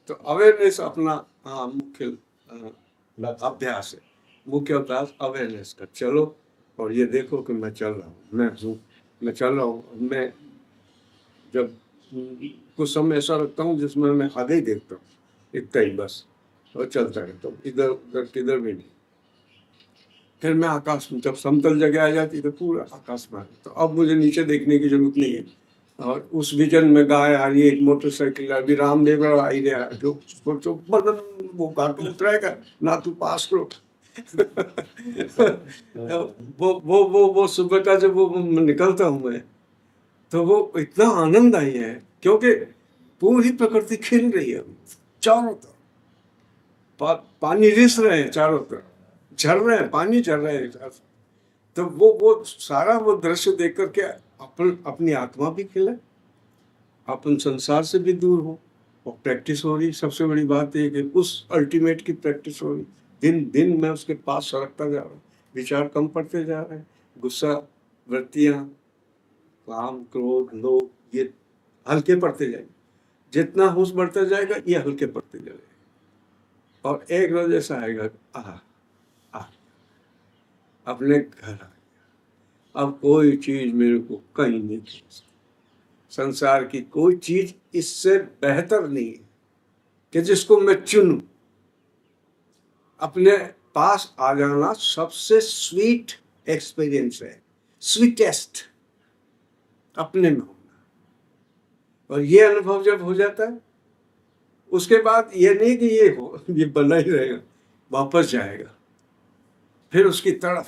तो अवेयरनेस अपना मुख्य अभ्यास है, मुख्य अभ्यास अवेयरनेस का। चलो और ये देखो कि मैं चल रहा हूँ, मैं चल रहा हूँ। मैं जब कुछ समय ऐसा रखता हूँ जिसमें मैं आगे ही देखता हूँ, इतना ही बस, और चलता रहता हूँ, इधर उधर किधर भी नहीं। फिर मैं आकाश में, जब समतल जगह आ जाती तो पूरा आकाश में, तो अब मुझे नीचे देखने की जरूरत नहीं है। और उस विजन में गाय आ रही है, एक मोटरसाइकिल अभी रामदेव आ ही रहा है, जो मतलब वो घाटू उतरेगा ना, तू पास करो। वो सुबह का जब वो निकलता हूँ मैं, तो वो इतना आनंद आई है, क्योंकि पूरी प्रकृति खिल रही है चारों तरफ, पानी रिस रहे हैं चारों तरफ, झर रहे हैं, पानी झर रहे हैं। तो वो सारा वो दृश्य देख करके अपनी आत्मा भी खिले, अपन संसार से भी दूर हो, और प्रैक्टिस हो रही। सबसे बड़ी बात है कि उस अल्टीमेट की प्रैक्टिस हो रही, दिन दिन मैं उसके पास सरकता जा रहा हूँ, विचार कम पड़ते जा रहे हैं, गुस्सा, वृत्तियाँ, काम, क्रोध, लोभ, ये हल्के पड़ते जाएंगे। जितना होश बढ़ता जाएगा ये हल्के पड़ते जाएंगे, और एक रोज ऐसा आएगा, अपने घर आ गया, अब कोई चीज मेरे को कहीं नहीं खींच सकती। संसार की कोई चीज इससे बेहतर नहीं है कि जिसको मैं चुनूं। अपने पास आ जाना सबसे स्वीट एक्सपीरियंस है, स्वीटेस्ट अपने में होना। और ये अनुभव जब हो जाता है, उसके बाद ये नहीं कि ये बना ही रहेगा, वापस जाएगा फिर उसकी तरफ।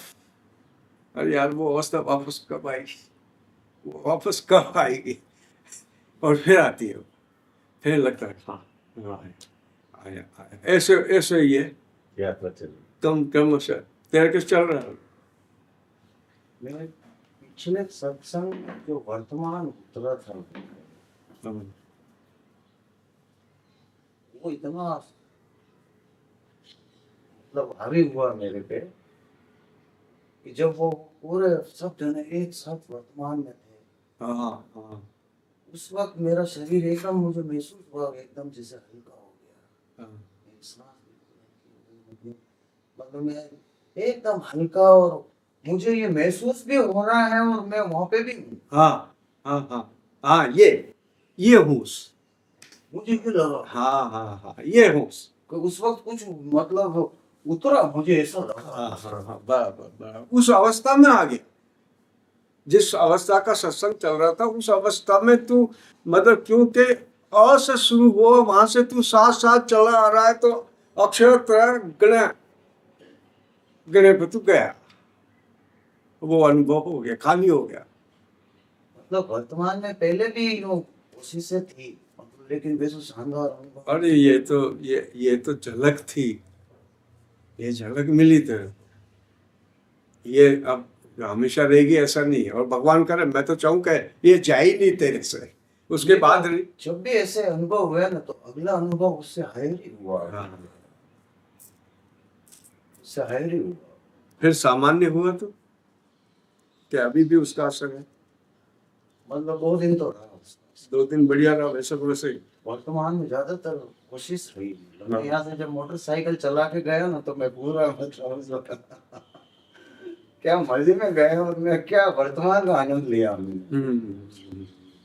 अरे यार वो अवस्था वापस कब आएगी, वो वापस कब आएगी, और फिर आती है, फिर लगता है हाँ आया। ऐसे ऐसे ये यात्रा चली। कम से तैर के चल रहा है। मैं पिछले सत्संग में जो वर्तमान उतरा था, वो इतना मतलब हावी हुआ मेरे पे कि जब वो पूरे सब जने एक साथ वर्तमान में थे, हाँ उस वक्त मेरा शरीर एकदम, मुझे महसूस हुआ एकदम जैसे हल्का हो गया। एक सांस मतलब मैं एकदम हल्का और मुझे ये महसूस भी हो रहा है और मैं वहां पे भी हूँ। हाँ हाँ हाँ हाँ, ये होश। मुझे ये लगा हाँ हाँ हाँ, ये होश। कि उस वक्त कुछ मतलब उतरा, मुझे ऐसा लगा। हाँ हाँ हाँ, बराबर बराबर, उस अवस्था में आ गया। जिस अवस्था का सत्संग चल रहा था उस अवस्था में तू, मतलब क्योंकि अ से शुरू हुआ, वहां से तू साथ साथ चला आ रहा है, तो अक्षर तरह गणे गणे पे तू गया, वो अनुभव हो गया, खाली हो गया। मतलब वर्तमान में पहले भी यूं कोशिशें थी, लेकिन वैसे शानदार अनुभव। अरे ये तो झलक थी, ये झलक मिली तो ये अब हमेशा रहेगी ऐसा नहीं है। और भगवान करे, मैं तो चाहूँ कि ये जाए ही नहीं तेरे से, उसके बाद जब भी ऐसे अनुभव हुआ ना, तो अगला अनुभव उससे हायर ही हुआ। हाँ, उससे हायर ही हुआ। फिर सामान्य हुआ तो क्या अभी भी उसका असर है? मतलब 2 दिन तो रहा उसका। 2 दिन बढ़िया रहा, वैसे को वैसे ही। वर्तमान में ज्यादातर कोशिश रही। मैं यहाँ से जब मोटरसाइकिल चला के गया ना, तो मैं पूरा मतलब क्या मजे में गया, और मैं क्या वर्तमान का आनंद लिया हमने।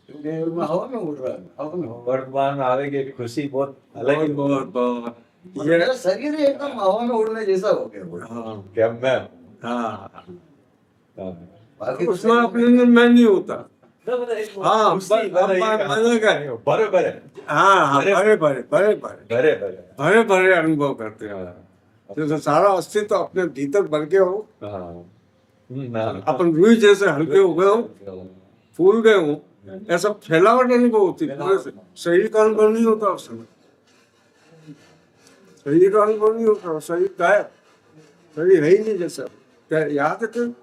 क्योंकि मैं हवा में उड़ रहा था, हवा में। वर्तमान में आवे की खुशी बहुत अलग ही बहुत बहुत मतलब मेरा शरीर ही एकदम हवा में उड़ने जैसा हो गया। हाँ क्या मैं हाँ, बाकी उसमें अपने में मैं नहीं होता। हाँ, बराबर है। हाँ हाँ, भरे भरे भरे भरे बरे बरे भरे भरे अनुभव करते हैं। तो सारा अस्तित्व अपने भीतर भर के हो, अपन रूई जैसे हल्के हो गए हो, फूल गए हो, ऐसा फैलावट अनुभव होती है। पूरे शरीर का अनुभव नहीं होता उस समय, शरीर का अनुभव नहीं होता, शरीर गायब, शरीर है ही नहीं जैसा। क्या याद है तुम?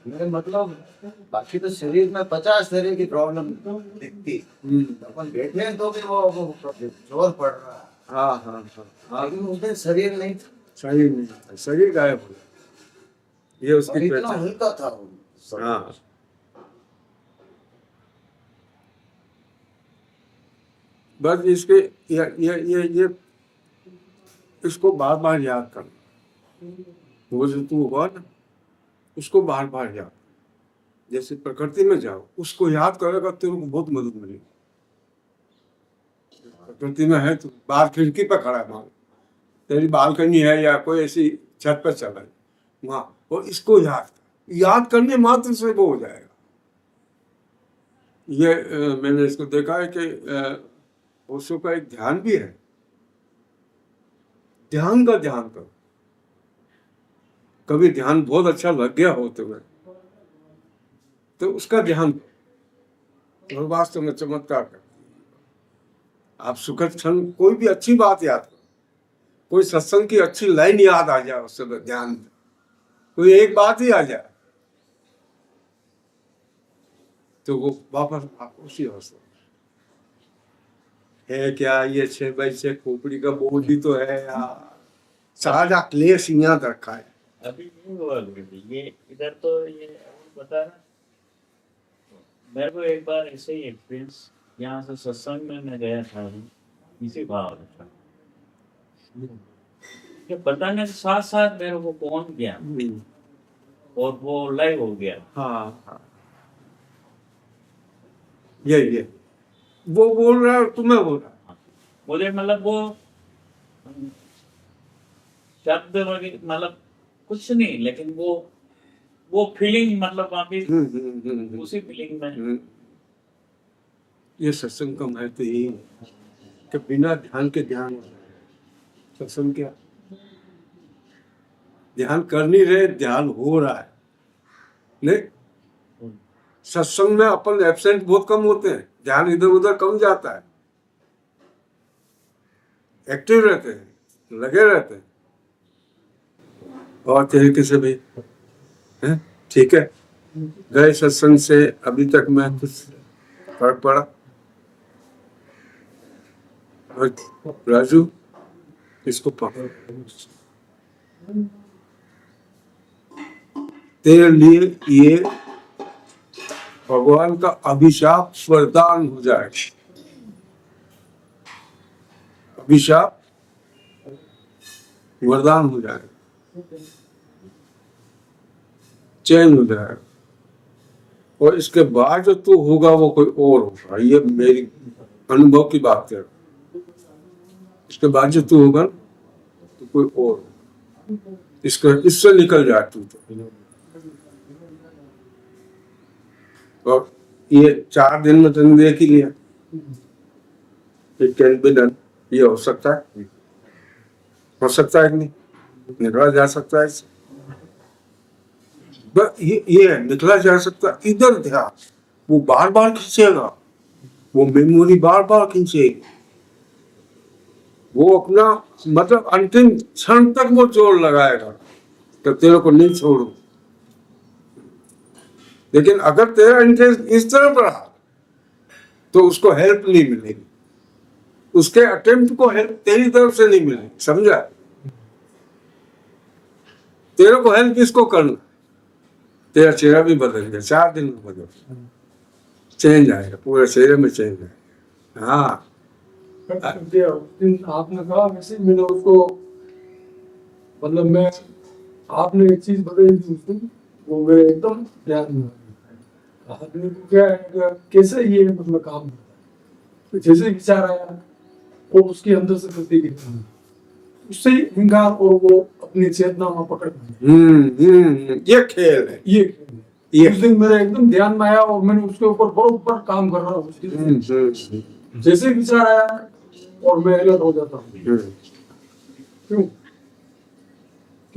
मेरे मतलब बाकी तो शरीर में 50 तरह की प्रॉब्लम दिखती। अपन बैठे हैं तो भी वो जोर पड़ रहा है। हाँ हाँ हाँ, लेकिन उस दिन शरीर नहीं था। शरीर नहीं था, शरीर गायब हो गया। ये और उसकी इतना पहचान। हल्का था वो सब। हाँ, बस इसके ये इसको बार बार याद करना। वो जो तू हुआ ना, उसको बार बार याद। जैसे प्रकृति में जाओ, उसको याद करेगा तेरे को बहुत मदद मिलेगी। प्रकृति में है, तू बाहर खिड़की पर खड़ा है, मान तेरी बालकनी है या कोई ऐसी छत पर चला है वहां, वो इसको याद करने मात्र से वो हो जाएगा। ये मैंने इसको देखा है कि ओशो का एक ध्यान भी है, ध्यान का ध्यान करो। कभी ध्यान बहुत अच्छा लग गया हो तुम्हें, तो उसका ध्यान करो, और वास्तव में चमत्कार करती है। आप सुखद क्षण, कोई भी अच्छी बात याद करो, कोई सत्संग की अच्छी लाइन याद आ जाए, उससे ध्यान में कोई एक बात ही आ जाए, तो वो वापस आप उसी अवस्था है। क्या ये 6x6 खोपड़ी का बोझ ही तो है यार, सारा क्लेश यहाँ रखा है। अभी नहीं हुआ ये इधर तो ये बता ना, मेरे को एक बार ऐसे ही एक्सपीरियंस, यहाँ से सत्संग में मैं गया था इसी भाव था कि पता नहीं साथ साथ मेरे को पहुंच गया और वो लाइव हो गया। हाँ हाँ, ये वो बोल रहा है और तुम्हें बोल रहा है। मुझे मतलब वो शब्द वगैरह मतलब कुछ नहीं, लेकिन वो फीलिंग मतलब वापिस उसी फीलिंग में। ये सत्संग का महत्व यही है कि बिना ध्यान के ध्यान हो रहा है। सत्संग क्या, ध्यान कर नहीं रहे, ध्यान हो रहा है। नहीं, सत्संग में अपन एब्सेंट बहुत कम होते हैं, ध्यान इधर उधर कम जाता है, एक्टिव रहते हैं, लगे रहते हैं। और तरीके से भी है, ठीक है। गए सत्संग से अभी तक मैं कुछ फर्क पड़ा? और राजू, इसको पकड़, तेरे लिए ये भगवान का अभिशाप वरदान हो जाएगा। अभिशाप वरदान हो जाएगा। चेंज हो जाएगा। और इसके बाद जो तू होगा वो कोई और होगा, ये मेरी अनुभव की बात है। इसके बाद जो तू होगा तो कोई और होगा। इससे निकल जाए तू तो। और ये 4 दिन में तुमने देख ही लिया, इट कैन बी डन। ये हो सकता है, हो सकता है कि नहीं, निकला जा सकता है इससे। ये निकला जा सकता है। इधर ध्यान, वो बार बार खींचेगा, वो मेमोरी बार बार खींचेगी, वो अपना मतलब अंतिम क्षण तक वो जोर लगाएगा तो तेरे को नहीं छोड़ू। लेकिन अगर तेरा इंटरेस्ट इस तरफ रहा तो उसको हेल्प नहीं मिलेगी, उसके अटेम्प्ट को हेल्प तेरी तरफ से नहीं मिलेगी, समझा? तेरे को हेल्प किसको करना? तेरा चेहरा भी बदल गया, 4 दिन में बदल, चेंज आएगा, पूरे चेहरे में चेंज आएगा। हाँ दिन आपने कहा वैसे ही मैंने उसको, मतलब मैं, आपने एक चीज बताई थी उस दिन, वो मेरे एकदम ध्यान में आ गई। आदमी को क्या है, कैसे ये मतलब काम होता है, तो जैसे विचार आया वो उसके अंदर से प्रतिक्रिया, उससे ही अहंकार और वो अपनी चेतना में पकड़ लिया। ये खेल है, ये उस दिन मेरे एकदम ध्यान में आया और मैंने उसके ऊपर बरोबर काम कर रहा हूँ। जैसे विचार आया और मैं अलर्ट हो जाता हूँ। क्यों?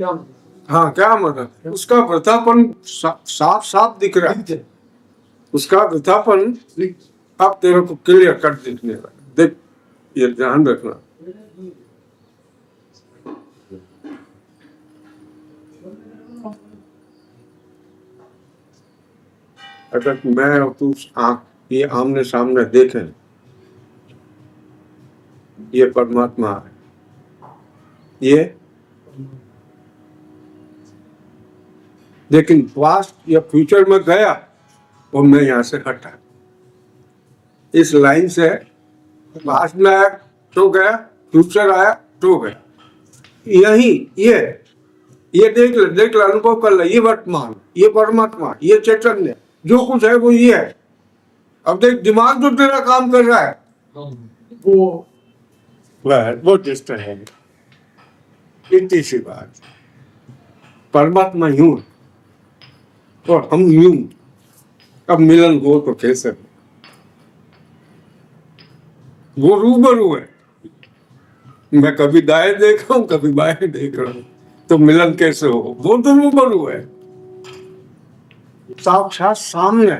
क्या मतलब? हाँ क्या मतलब? उसका वृथापन साफ साफ दिख रहा है, उसका वृथापन अब तेरे को क्लियर कट दिखने लगा। देख, ये ध्यान रखना। अगर मैं और तू ये आमने सामने देखें, ये परमात्मा है, ये लेकिन पास्ट या फ्यूचर में गया और मैं यहाँ से हटा, इस लाइन से पास्ट में आया तो गया, फ्यूचर आया तो गया। यही ये देख ले, अनुभव कर ले, ये वर्तमान, ये परमात्मा, ये चैतन्य, जो कुछ है वो ये है। अब देख, दिमाग जो तेरा काम कर रहा है वो डिस्टर्ब है। इतनी सी बात, परमात्मा यूं और हम यूं, अब मिलन हो तो कैसे? वो रूबरू है, मैं कभी दाएं देख रहा हूं, कभी बाएं देख रहा हूं, तो मिलन कैसे हो? वो तो रूबरू है, साक्षात सामने।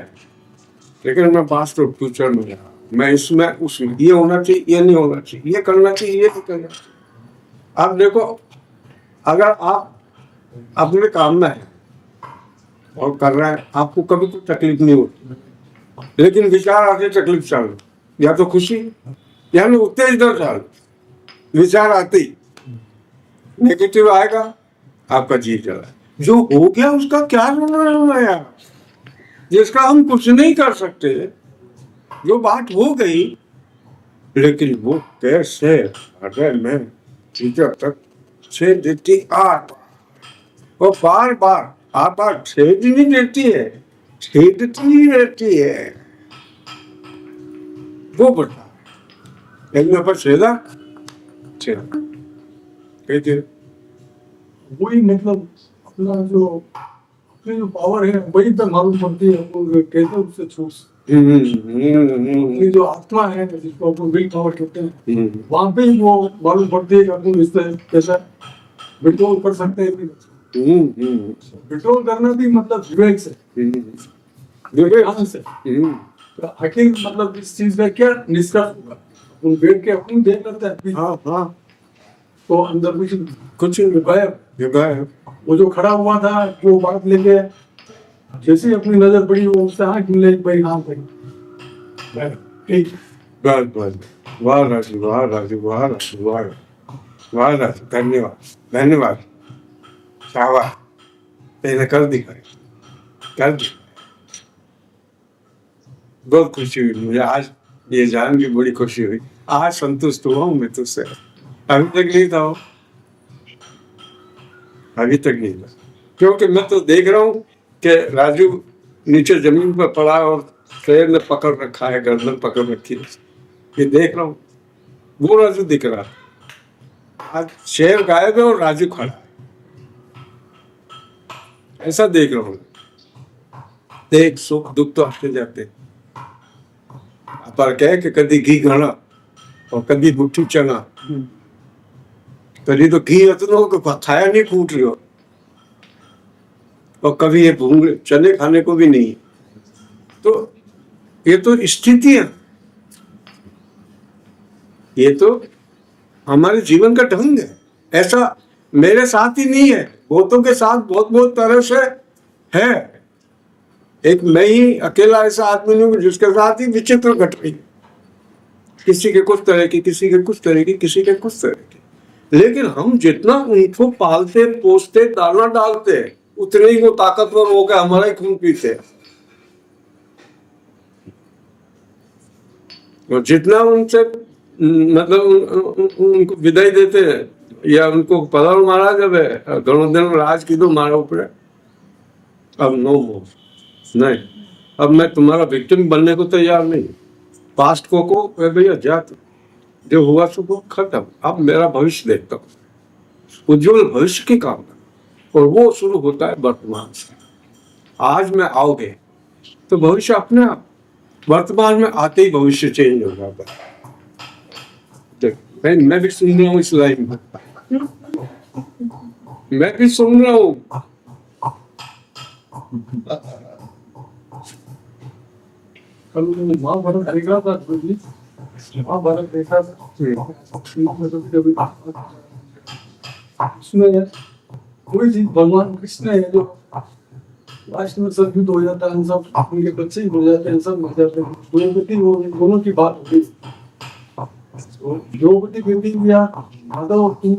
लेकिन मैं पास्ट और फ्यूचर में जा, मैं इसमें उसमें, ये होना चाहिए, ये नहीं होना चाहिए, ये करना चाहिए, ये नहीं करना चाहिए। आप देखो, अगर आप अपने काम में है और कर रहे हैं, आपको कभी कोई तकलीफ नहीं होती, लेकिन विचार आते तकलीफ चालू, या तो खुशी या नहीं उत्तेजना चालू। विचार आते ही नेगेटिव आएगा, आपका जी चला। जो हो गया उसका क्या रोना यार, जिसका हम कुछ नहीं कर सकते। जो बात हो गई, लेकिन वो कैसे हृदय में भीतर तक छेद देती वो बार बार आप छेद नहीं देती है, छेदती रहती है। वो बता एक पर छेदा कहते वही मतलब अपनी जो पावर है वही तो मालूम पड़ती है, वो कैसे उससे छूट। अपनी जो आत्मा है जिसको अपन विल पावर कहते हैं, वहां पे ही वो मालूम पड़ती है कि अपन इससे कैसा विड्रॉल कर सकते हैं। विड्रॉल करना भी मतलब विवेक से, विवेक से। तो आखिर मतलब इस चीज का क्या निष्कर्ष होगा? उन बैठ के अपन देख लेते हैं, हाँ तो अंदर कुछ गायब। वो जो खड़ा हुआ था, जो बात लेके जैसे ही अपनी नजर पड़ी, वो उससे हाँ मिले, भाई हाँ भाई ठीक। बस वाह राजू, वाह राजू, वाह राजू, वाह राजू, धन्यवाद। शाबाश, तेने कर दिखाई। बहुत खुशी हुई मुझे आज, ये जान के बड़ी खुशी हुई। आज संतुष्ट हुआ हूँ मैं तुझसे, अभी तक नहीं था, अभी तक नहीं था, क्योंकि मैं तो देख रहा हूँ कि राजू नीचे जमीन पर पड़ा और शेर ने पकड़ रखा है, गर्दन पकड़ रखी है, ये देख रहा हूँ, वो राजू दिख रहा है। आज शेर गायब है और राजू खड़ा है, ऐसा देख रहा हूँ। देख सुख दुख तो आते जाते, पर कह कि कभी घी घड़ा और कभी मुट्ठी चना, कभी तो घी इतना को खाया नहीं फूट रही हो, और कभी ये भूंगे चने खाने को भी नहीं। तो ये तो स्थिति है, ये तो हमारे जीवन का ढंग है। ऐसा मेरे साथ ही नहीं है, बहुतों के साथ बहुत बहुत तरह से है। एक मैं ही अकेला ऐसा आदमी नहीं हूं जिसके साथ ही विचित्र घट रही, किसी के कुछ तरह की, किसी के कुछ तरह की, किसी के कुछ तरह की। लेकिन हम जितना उनको पालते पोसते दाना डालते उतने ही वो ताकतवर होकर हमारा ही खून पीते हैं। और जितना उनसे मतलब उनको विदाई देते हैं या उनको पलड़ मारा जब है दोनों दिन राज की दो मारा ऊपर, अब नो मोर, नहीं, अब मैं तुम्हारा विक्टिम बनने को तैयार नहीं। पास्ट को भैया जा, जो हुआ सो वो खत्म, अब मेरा भविष्य देखता हूँ, उज्जवल भविष्य की कामना, और वो शुरू होता है वर्तमान से। आज में आओगे तो भविष्य अपने आप, वर्तमान में आते ही भविष्य चेंज हो जाता है। मैं भी सुन रहा हूँ इस लाइन में, मैं भी सुन रहा हूँ। कल महाभारत देख रहा था, महाभारत देखा था, उसमें कोई चीज भगवान कृष्ण है जो लास्ट में सब युद्ध हो जाता है, सब उनके बच्चे ही हो जाते हैं, सब मर जाते हैं, द्रौपदी वो दोनों की बात हो गई। द्रौपदी कहती भैया माधव तुम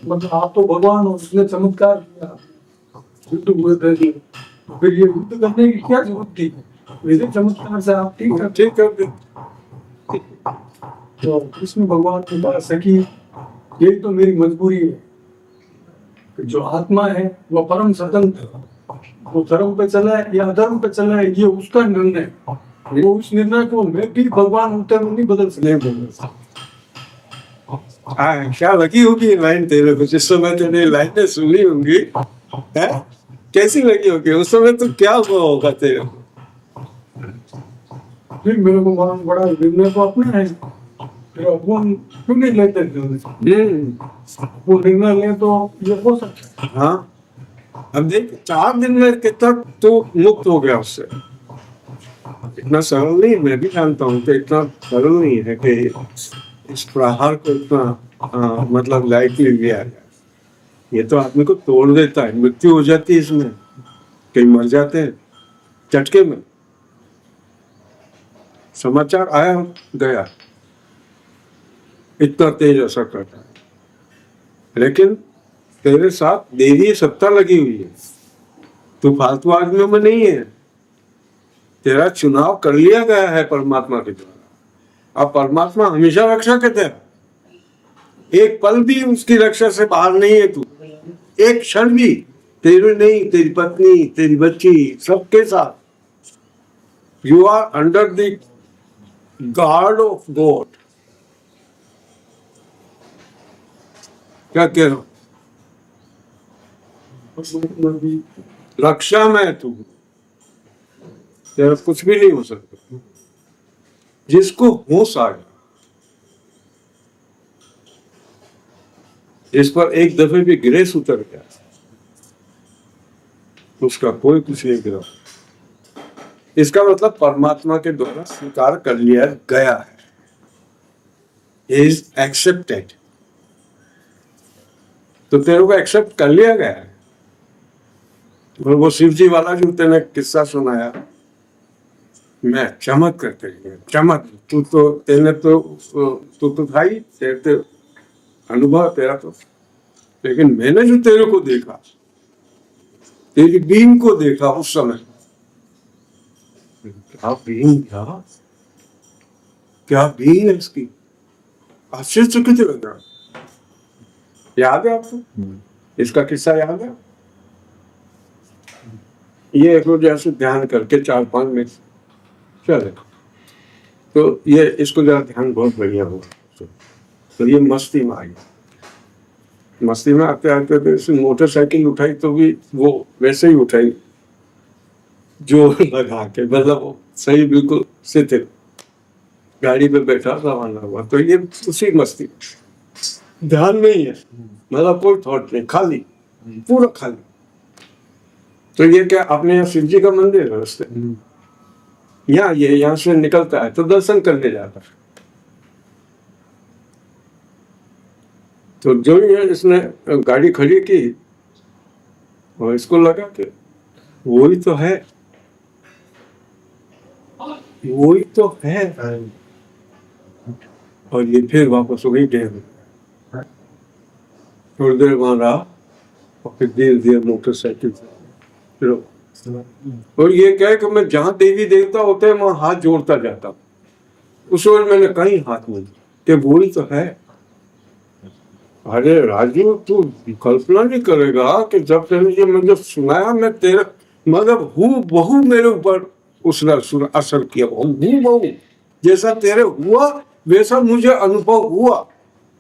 मतलब आप तो भगवान हो, उसने चमत्कार किया, युद्ध हुए थे, तो फिर ये युद्ध करने की क्या जरूरत थी, वैसे चमत्कार से आप ठीक कर दे। तो कृष्ण भगवान के पास है कि यही तो मेरी मजबूरी है कि जो आत्मा है वो परम स्वतंत्र, वो धर्म पे चला है या अधर्म पे चला है ये उसका निर्णय है। वो उस निर्णय को मैं भी भगवान होते हुए नहीं बदल सकता। क्या लगी होगी ये लाइन तेरे को, जिस समय तेरे लाइनें सुनी होंगी, कैसी लगी होगी उस समय, तो क्या हुआ होगा तेरे को? फिर मेरे को मालूम पड़ा निर्णय को अपना है, फिर अपन क्यों नहीं लेते, वो निर्णय ले तो ये हो सकता है। हाँ, अब देख 4 दिन में कितना तो मुक्त हो गया उससे। इतना सरल नहीं, मैं भी जानता हूँ कि इतना सरल नहीं है कि इस प्रहार को इतना मतलब लाइटली लिया जाए। ये तो आदमी को तोड़ देता है, मृत्यु हो जाती है इसमें, कई मर जाते हैं झटके में। समाचार आया गया, इतना तेज असर करता है। लेकिन तेरे साथ देवी सत्ता लगी हुई है, तू फालतू आदमियों में नहीं है, तेरा चुनाव कर लिया गया है परमात्मा के द्वारा। अब परमात्मा हमेशा रक्षा करता है, एक पल भी उसकी रक्षा से बाहर नहीं है तू, एक क्षण भी, तेरे नहीं, तेरी पत्नी, तेरी बच्ची, सबके साथ you are under the guard of God. क्या कह रहा हूं, रक्षा में तू, तेरा कुछ भी नहीं हो सकता। जिसको होश आ गया, इस पर एक दफे भी ग्रेस उतर गया, उसका कोई कुछ नहीं गिरा। इसका मतलब परमात्मा के द्वारा स्वीकार कर लिया गया है, इज एक्सेप्टेड। तो तेरे को एक्सेप्ट कर लिया गया है। और वो शिव जी वाला जो तेने किस्सा सुनाया, मैं चमक करते हुए, चमक, तू तो था ही, तेरे तो अनुभव तेरा तो, लेकिन मैंने जो तेरे को देखा, तेरी बीम को देखा उस समय, क्या बीम, क्या बीम है इसकी, आश्चर्यचकित लग रहा। याद है आपको इसका किस्सा, याद है? ये एक रोज ऐसे ध्यान करके 4-5 मिनट चले, तो ये इसको जरा ध्यान बहुत बढ़िया हुआ। तो ये मस्ती में आ गया। मस्ती में आते आते तो इसने मोटरसाइकिल उठाई तो भी वो वैसे ही उठाई जो लगा के, मतलब वो सही बिल्कुल शिथिल, गाड़ी पे बैठा रवाना हुआ। तो ये उसी मस्ती ध्यान में ही है, मतलब कोई थॉट नहीं, खाली, पूरा खाली। तो ये क्या अपने यहाँ शिव जी का मंदिर है रास्ते, यहाँ ये यहाँ से निकलता है तो दर्शन करने जाता है। तो जो ये इसने गाड़ी खड़ी की और इसको लगा कि वही तो है, वही तो है, और ये फिर वापस वही डेर थोड़ी देर वहां रहा और फिर धीरे धीरे मोटरसाइकिल से फिर। और ये कहे कि मैं जहां देवी देवता होते हैं वहां हाथ जोड़ता जाता हूँ। उस वक्त मैंने कहीं हाथ नहीं कि वही तो है। अरे राजू, तू कल्पना नहीं करेगा कि जब तेने ये मुझे सुनाया, मैं तेरा मतलब हूँ बहु मेरे ऊपर उसने असर किया। हूँ बहु जैसा तेरे हुआ वैसा मुझे अनुभव हुआ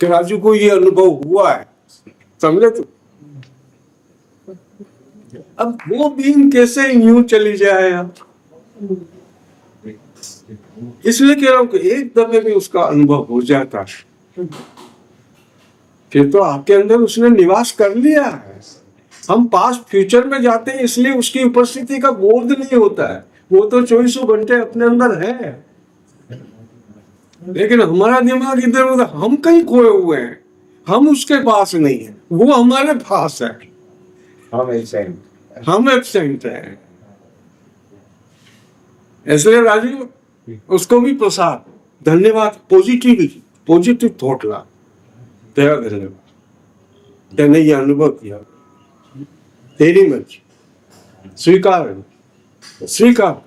कि राजू को ये अनुभव हुआ है, समझे तू? अब वो बीन कैसे यूं चली जाए यार, इसलिए कह रहा हूं कि एक दफे भी उसका अनुभव हो जाता फिर तो आपके अंदर उसने निवास कर लिया है। हम पास्ट फ्यूचर में जाते हैं इसलिए उसकी उपस्थिति का बोध नहीं होता है, वो तो 24 घंटे अपने अंदर है। लेकिन हमारा दिमाग इधर उधर, हम कहीं खोए हुए हैं, हम उसके पास नहीं है, वो हमारे पास है, हम एब्सेंट है। इसलिए राजू उसको भी प्रसाद, धन्यवाद, पॉजिटिव थॉट ला, तेरा धन्यवाद, तेने ये अनुभव किया, तेरी मर्जी, स्वीकार स्वीकार,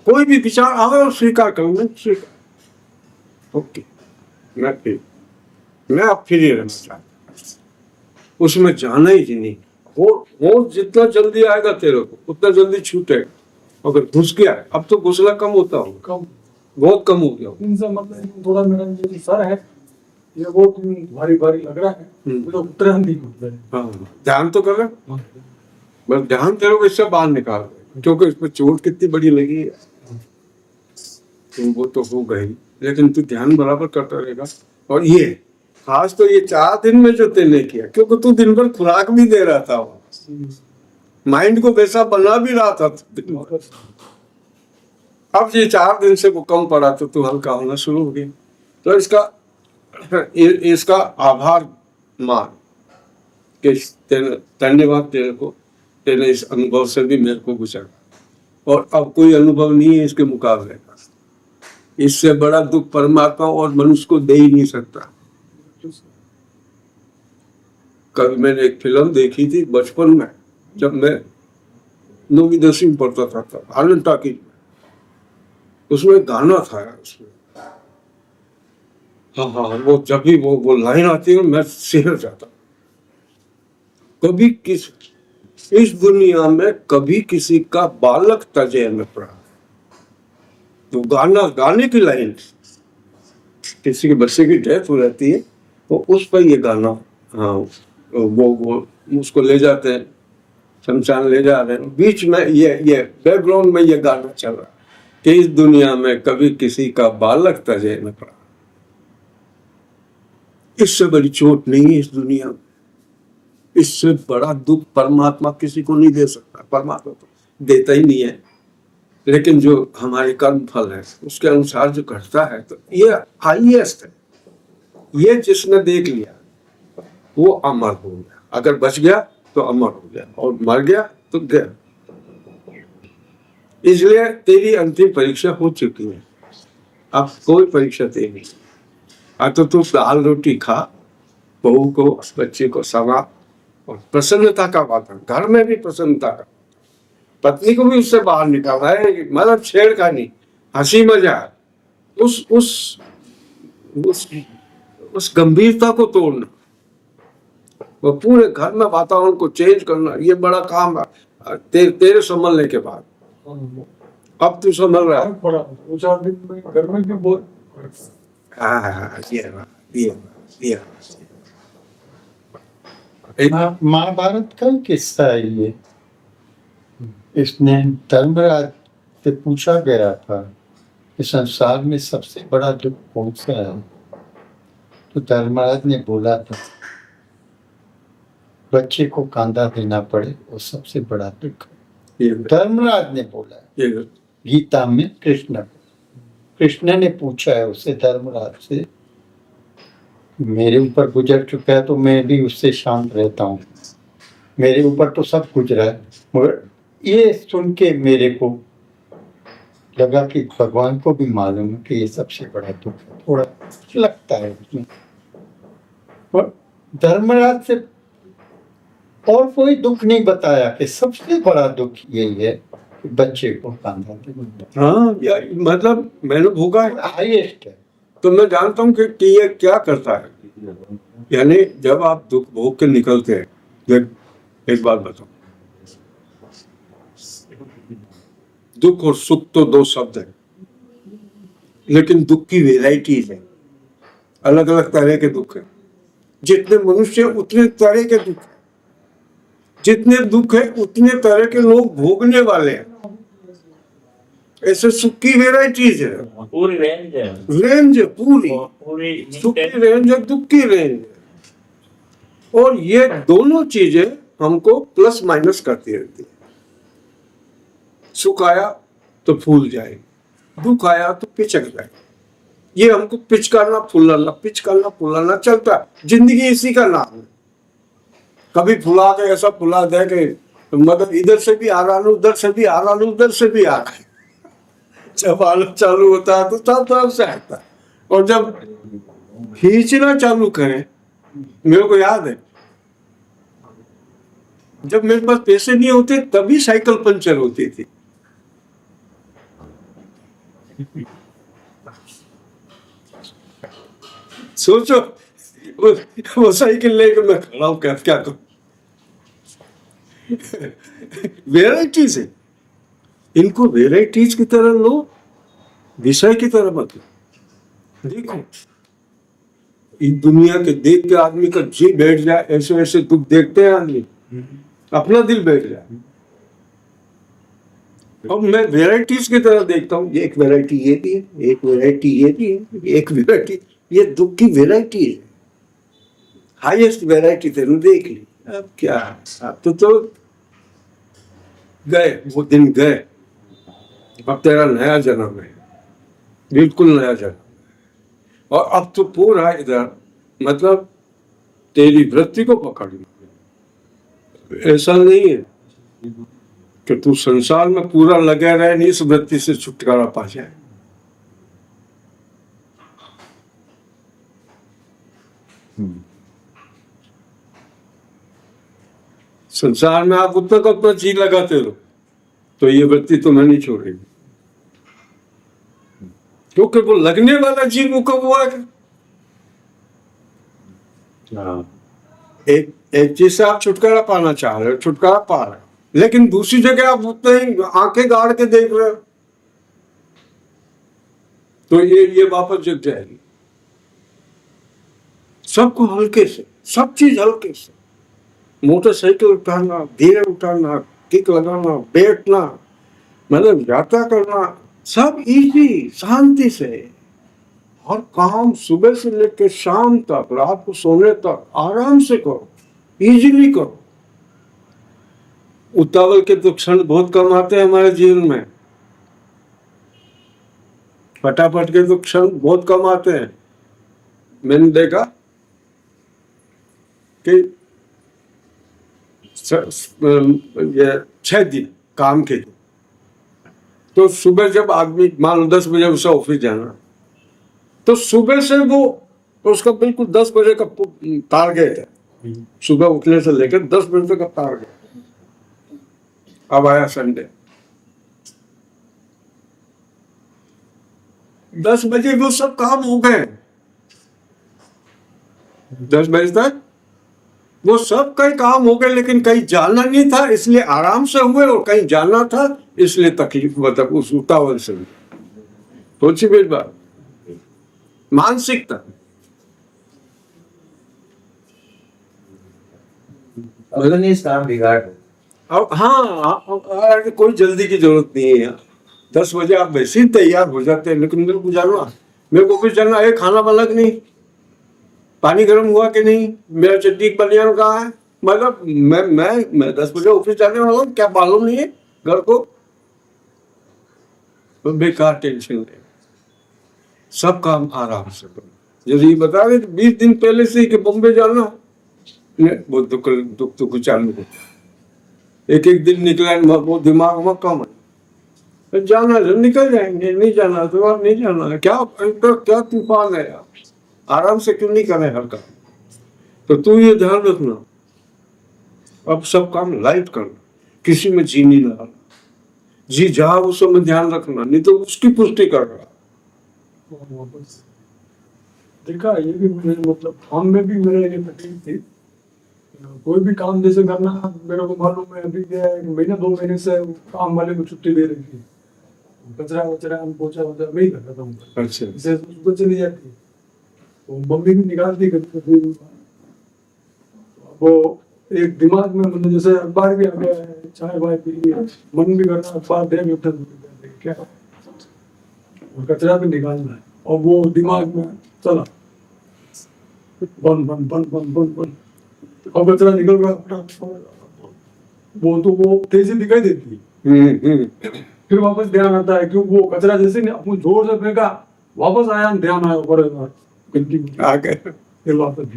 कोई भी विचार आवे और स्वीकार करो, मैं स्वीकार, ओके, मैं अब फ्री रहना चाहता, उसमें जाना ही नहीं। वो जितना जल्दी आएगा तेरे को उतना जल्दी छूटेगा। अगर घुस गया, अब तो घुसना कम होता हो, कम, बहुत कम हो गया। इनसे मतलब थोड़ा मेरा ये जो सर है ये बहुत भारी भारी लग रहा है, तो उत्तरायण नहीं होता है। हाँ, ध्यान तो कर रहा, बस ध्यान तेरे को इससे बाहर निकाल, क्योंकि इसमें चोट कितनी बड़ी लगी है, तो वो तो हो गई, लेकिन तू ध्यान बराबर करता रहेगा। और ये खास तो ये 4 दिन में जो तेने किया, क्योंकि तू दिन भर खुराक भी दे रहा था, माइंड को वैसा बना भी रहा था दिन भर। अब ये 4 दिन से वो कम पड़ा तो तू हल्का होना शुरू हो गया। तो इसका आभार मान कि धन्यवाद तेरे को, तेरे इस अनुभव से भी मेरे को गुजरा, और अब कोई अनुभव नहीं है इसके मुकाबले का। इससे बड़ा दुख परमात्मा और मनुष्य को दे ही नहीं सकता। कल मैंने एक फिल्म देखी थी बचपन में, जब मैं 9वीं 10वीं पढ़ता था, आनंद टाकीज में, उसमें गाना था उसमें, हाँ, वो जब भी वो लाइन आती है मैं सिहर जाता। कभी इस दुनिया में कभी किसी का बालक तजे में पड़ा, तो गाने की लाइन, किसी के बच्चे की डेथ हो जाती है तो उस पर ये गाना, हाँ, वो उसको ले जाते हैं, शमशान ले जा रहे हैं, बीच में ये बैकग्राउंड में ये गाना चल रहा है कि इस दुनिया में कभी किसी का बालक तजे में पड़ा। इससे बड़ी चोट नहीं है इस दुनिया में, इससे बड़ा दुख परमात्मा किसी को नहीं दे सकता, परमात्मा तो देता ही नहीं है। लेकिन जो हमारे कर्म फल है उसके अनुसार जो घटता है, तो ये हाईएस्ट है। ये जिसने देख लिया वो अमर हो गया, अगर बच गया तो अमर हो गया, और मर गया तो गया। इसलिए तेरी अंतिम परीक्षा हो चुकी है, अब कोई परीक्षा तेरी नहीं। अब तो तू दाल रोटी खा, बहू को बच्चे को सवा, और प्रसन्नता का वातावरण, घर में भी प्रसन्नता का, पत्नी को भी उससे बाहर निकालना है, मतलब छेड़खानी, हंसी मजाक, उस गंभीरता को तोड़ना, वो पूरे घर में वातावरण को चेंज करना, ये बड़ा काम है। तेरे संभलने के बाद अब तू संभल रहा है। फर्क पड़ा 2-4 दिन में घर में भी बहुत हाँ, ये महाभारत का ही किस्सा है ये। इसने धर्मराज से पूछा गया था कि संसार में सबसे बड़ा दुख कौन सा है, तो धर्मराज ने बोला था बच्चे को कांधा देना पड़े वो सबसे बड़ा दुख है। धर्मराज ने बोला है। ये गीता में कृष्ण ने पूछा है उसे धर्मराज से, मेरे ऊपर गुजर चुका है तो मैं भी उससे शांत रहता हूँ, मेरे ऊपर तो सब गुजरा है, मगर ये सुन के मेरे को लगा कि भगवान को भी मालूम है कि ये सबसे बड़ा दुख है, थोड़ा लगता है उसमें। और धर्मराज से और कोई दुख नहीं बताया कि सबसे बड़ा दुख यही है कि बच्चे को कांधा देना। हाँ, मतलब मैंने भोगा है हाईएस्ट है। तो मैं जानता हूँ कि ये क्या करता है। यानी जब आप दुख भोग के निकलते हैं, एक बात बताओ, दुख और सुख तो दो शब्द है, लेकिन दुख की वेराइटीज है, अलग अलग तरह के दुख है। जितने मनुष्य उतने तरह के दुख है, जितने दुख है उतने तरह के लोग भोगने वाले हैं। ऐसे सुख की वेराइटीज है, पूरी रेंज है, रेंज है पूरी, पूरी सुख की रेंज है, दुख की रेंज है। और ये दोनों चीजें हमको प्लस माइनस करती रहती है। सुख आया तो फूल जाए, दुख आया तो पिचक जाए। ये हमको पिच करना फुलाना चलता है। जिंदगी इसी का नाम है। कभी फुला के ऐसा फुला दे कि मतलब इधर से भी आ रहा हूँ, उधर से भी आ रहा हूँ, उधर से भी आ रहा है। जब आलू चालू होता है तो सब तरफ से आता है, और जब खींचना चालू करें, मेरे को याद है जब मेरे पास पैसे नहीं होते तभी साइकिल पंचर होती थी। सोचो वो साइकिल लेकर मैं खड़ा हूं, क्या करूं। वेराइटीज है, इनको वेराइटीज की तरह लो, विषय की तरह मत लो। देखो इस दुनिया के देख के आदमी का जी बैठ जाए, ऐसे ऐसे दुख देखते हैं आदमी, अपना दिल बैठ जाए। अब मैं वेराइटीज की तरह देखता हूँ, एक वैरायटी ये भी है, एक वैरायटी ये भी है, एक वैरायटी, ये दुख की वैरायटी है। हाईएस्ट वैरायटी तेरे देख ली। अब क्या, अब तो गए वो दिन गए। अब तेरा नया जन्म है, बिल्कुल नया जन्म। और अब तो पूरा इधर मतलब तेरी वृत्ति को पकड़ ली। ऐसा नहीं है कि तू संसार में पूरा लगा रहे, नहीं इस वृत्ति से छुटकारा पा जाए। संसार में आप उतना का उतना जी लगाते रहो तो ये वृत्ति तुम्हें नहीं छोड़ेगी, क्योंकि वो लगने वाला जी रुका हुआ है। एक चीज से आप छुटकारा पाना चाह रहे हो, छुटकारा पा रहे हो, लेकिन दूसरी जगह आप उतना ही आंखें गाड़ के देख रहे हो, तो ये वापस जग जाएगी। सबको हल्के से, सब चीज हल्के से, मोटरसाइकिल उठाना, धीरे उठाना, किक लगाना, बैठना, मतलब यात्रा करना, सब इजी, शांति से। हर काम सुबह से लेकर शाम तक, रात को सोने तक आराम से करो, इजीली करो। उतावल के तो क्षण बहुत कम आते हैं हमारे जीवन में, फटाफट के तो क्षण बहुत कम आते हैं। मैंने देखा कि ये 6 दिन काम के दिन, तो सुबह जब आदमी मान लो 10 बजे उसे ऑफिस जाना, तो सुबह से वो उसका बिल्कुल 10 बजे का टारगेट है, सुबह उठने से लेकर 10 बजे तक का टारगेट। अब आया संडे, 10 बजे वो सब काम हो गए, 10 बजे तक वो सब कई काम हो गए, लेकिन कहीं जाना नहीं था इसलिए आराम से हुए, और कहीं जाना था इसलिए तकलीफ, मतलब उस उतावल से हुई। सोची मेरी बात, मानसिकता। अपने इस काम बिगाड़ दो। अब हाँ, कोई जल्दी की जरूरत नहीं है यार। 10 बजे आप वैसे ही तैयार हो जाते हैं, लेकिन मेरे को जाना, मेरे को ऑफिस जाना है। खाना बना कि नहीं, पानी गर्म हुआ कि नहीं, मेरा चटनी बनियान कहाँ है, मतलब मैं 10 बजे ऑफिस जाने वाला हूँ, क्या मालूम नहीं है घर को। तो बेकार टेंशन ले, सब काम आराम से करो। यदि बता रहे 20 दिन पहले से ही कि बॉम्बे जाना, वो दुख तो कुछ चालू होता है। एक दिन निकला वो दिमाग में कम है, जाना है निकल जाएंगे, नहीं जाना तो आप नहीं जाना है। क्या तूफान है यार, आराम से क्यों नहीं करें हर काम। तो तू ये ध्यान रखना, अब सब काम लाइट करना, किसी में जी नहीं लगा, जी जहा उस समय ध्यान रखना, नहीं तो उसकी पुष्टि कर रहा। वापस देखा, ये भी मेरे मतलब काम में भी मेरे ये तकलीफ थी। कोई भी काम जैसे करना, मेरे को मालूम है अभी क्या है, 1-2 महीने से काम वाले को छुट्टी दे रही थी। कचरा वचरा हम पोछा वोछा मैं ही करता था। अच्छा, इससे सुबह चली जाती, तो मम्मी भी निकालती कभी। वो एक दिमाग में मतलब जैसे अखबार भी आ गया है, चाय वाय पी ली, मन भी करना अखबार देख उठे क्या, और कचरा भी निकालना है, और वो दिमाग में चला बन बन बन बन बन बन, और कचरा निकल गया, वो तेजी दिखाई देती है। फिर वापस ध्यान आता है, क्यों वो कचरा जैसे अपने जोर से फेंका, वापस आया, ध्यान आया ऊपर आ गए, फिर वापस।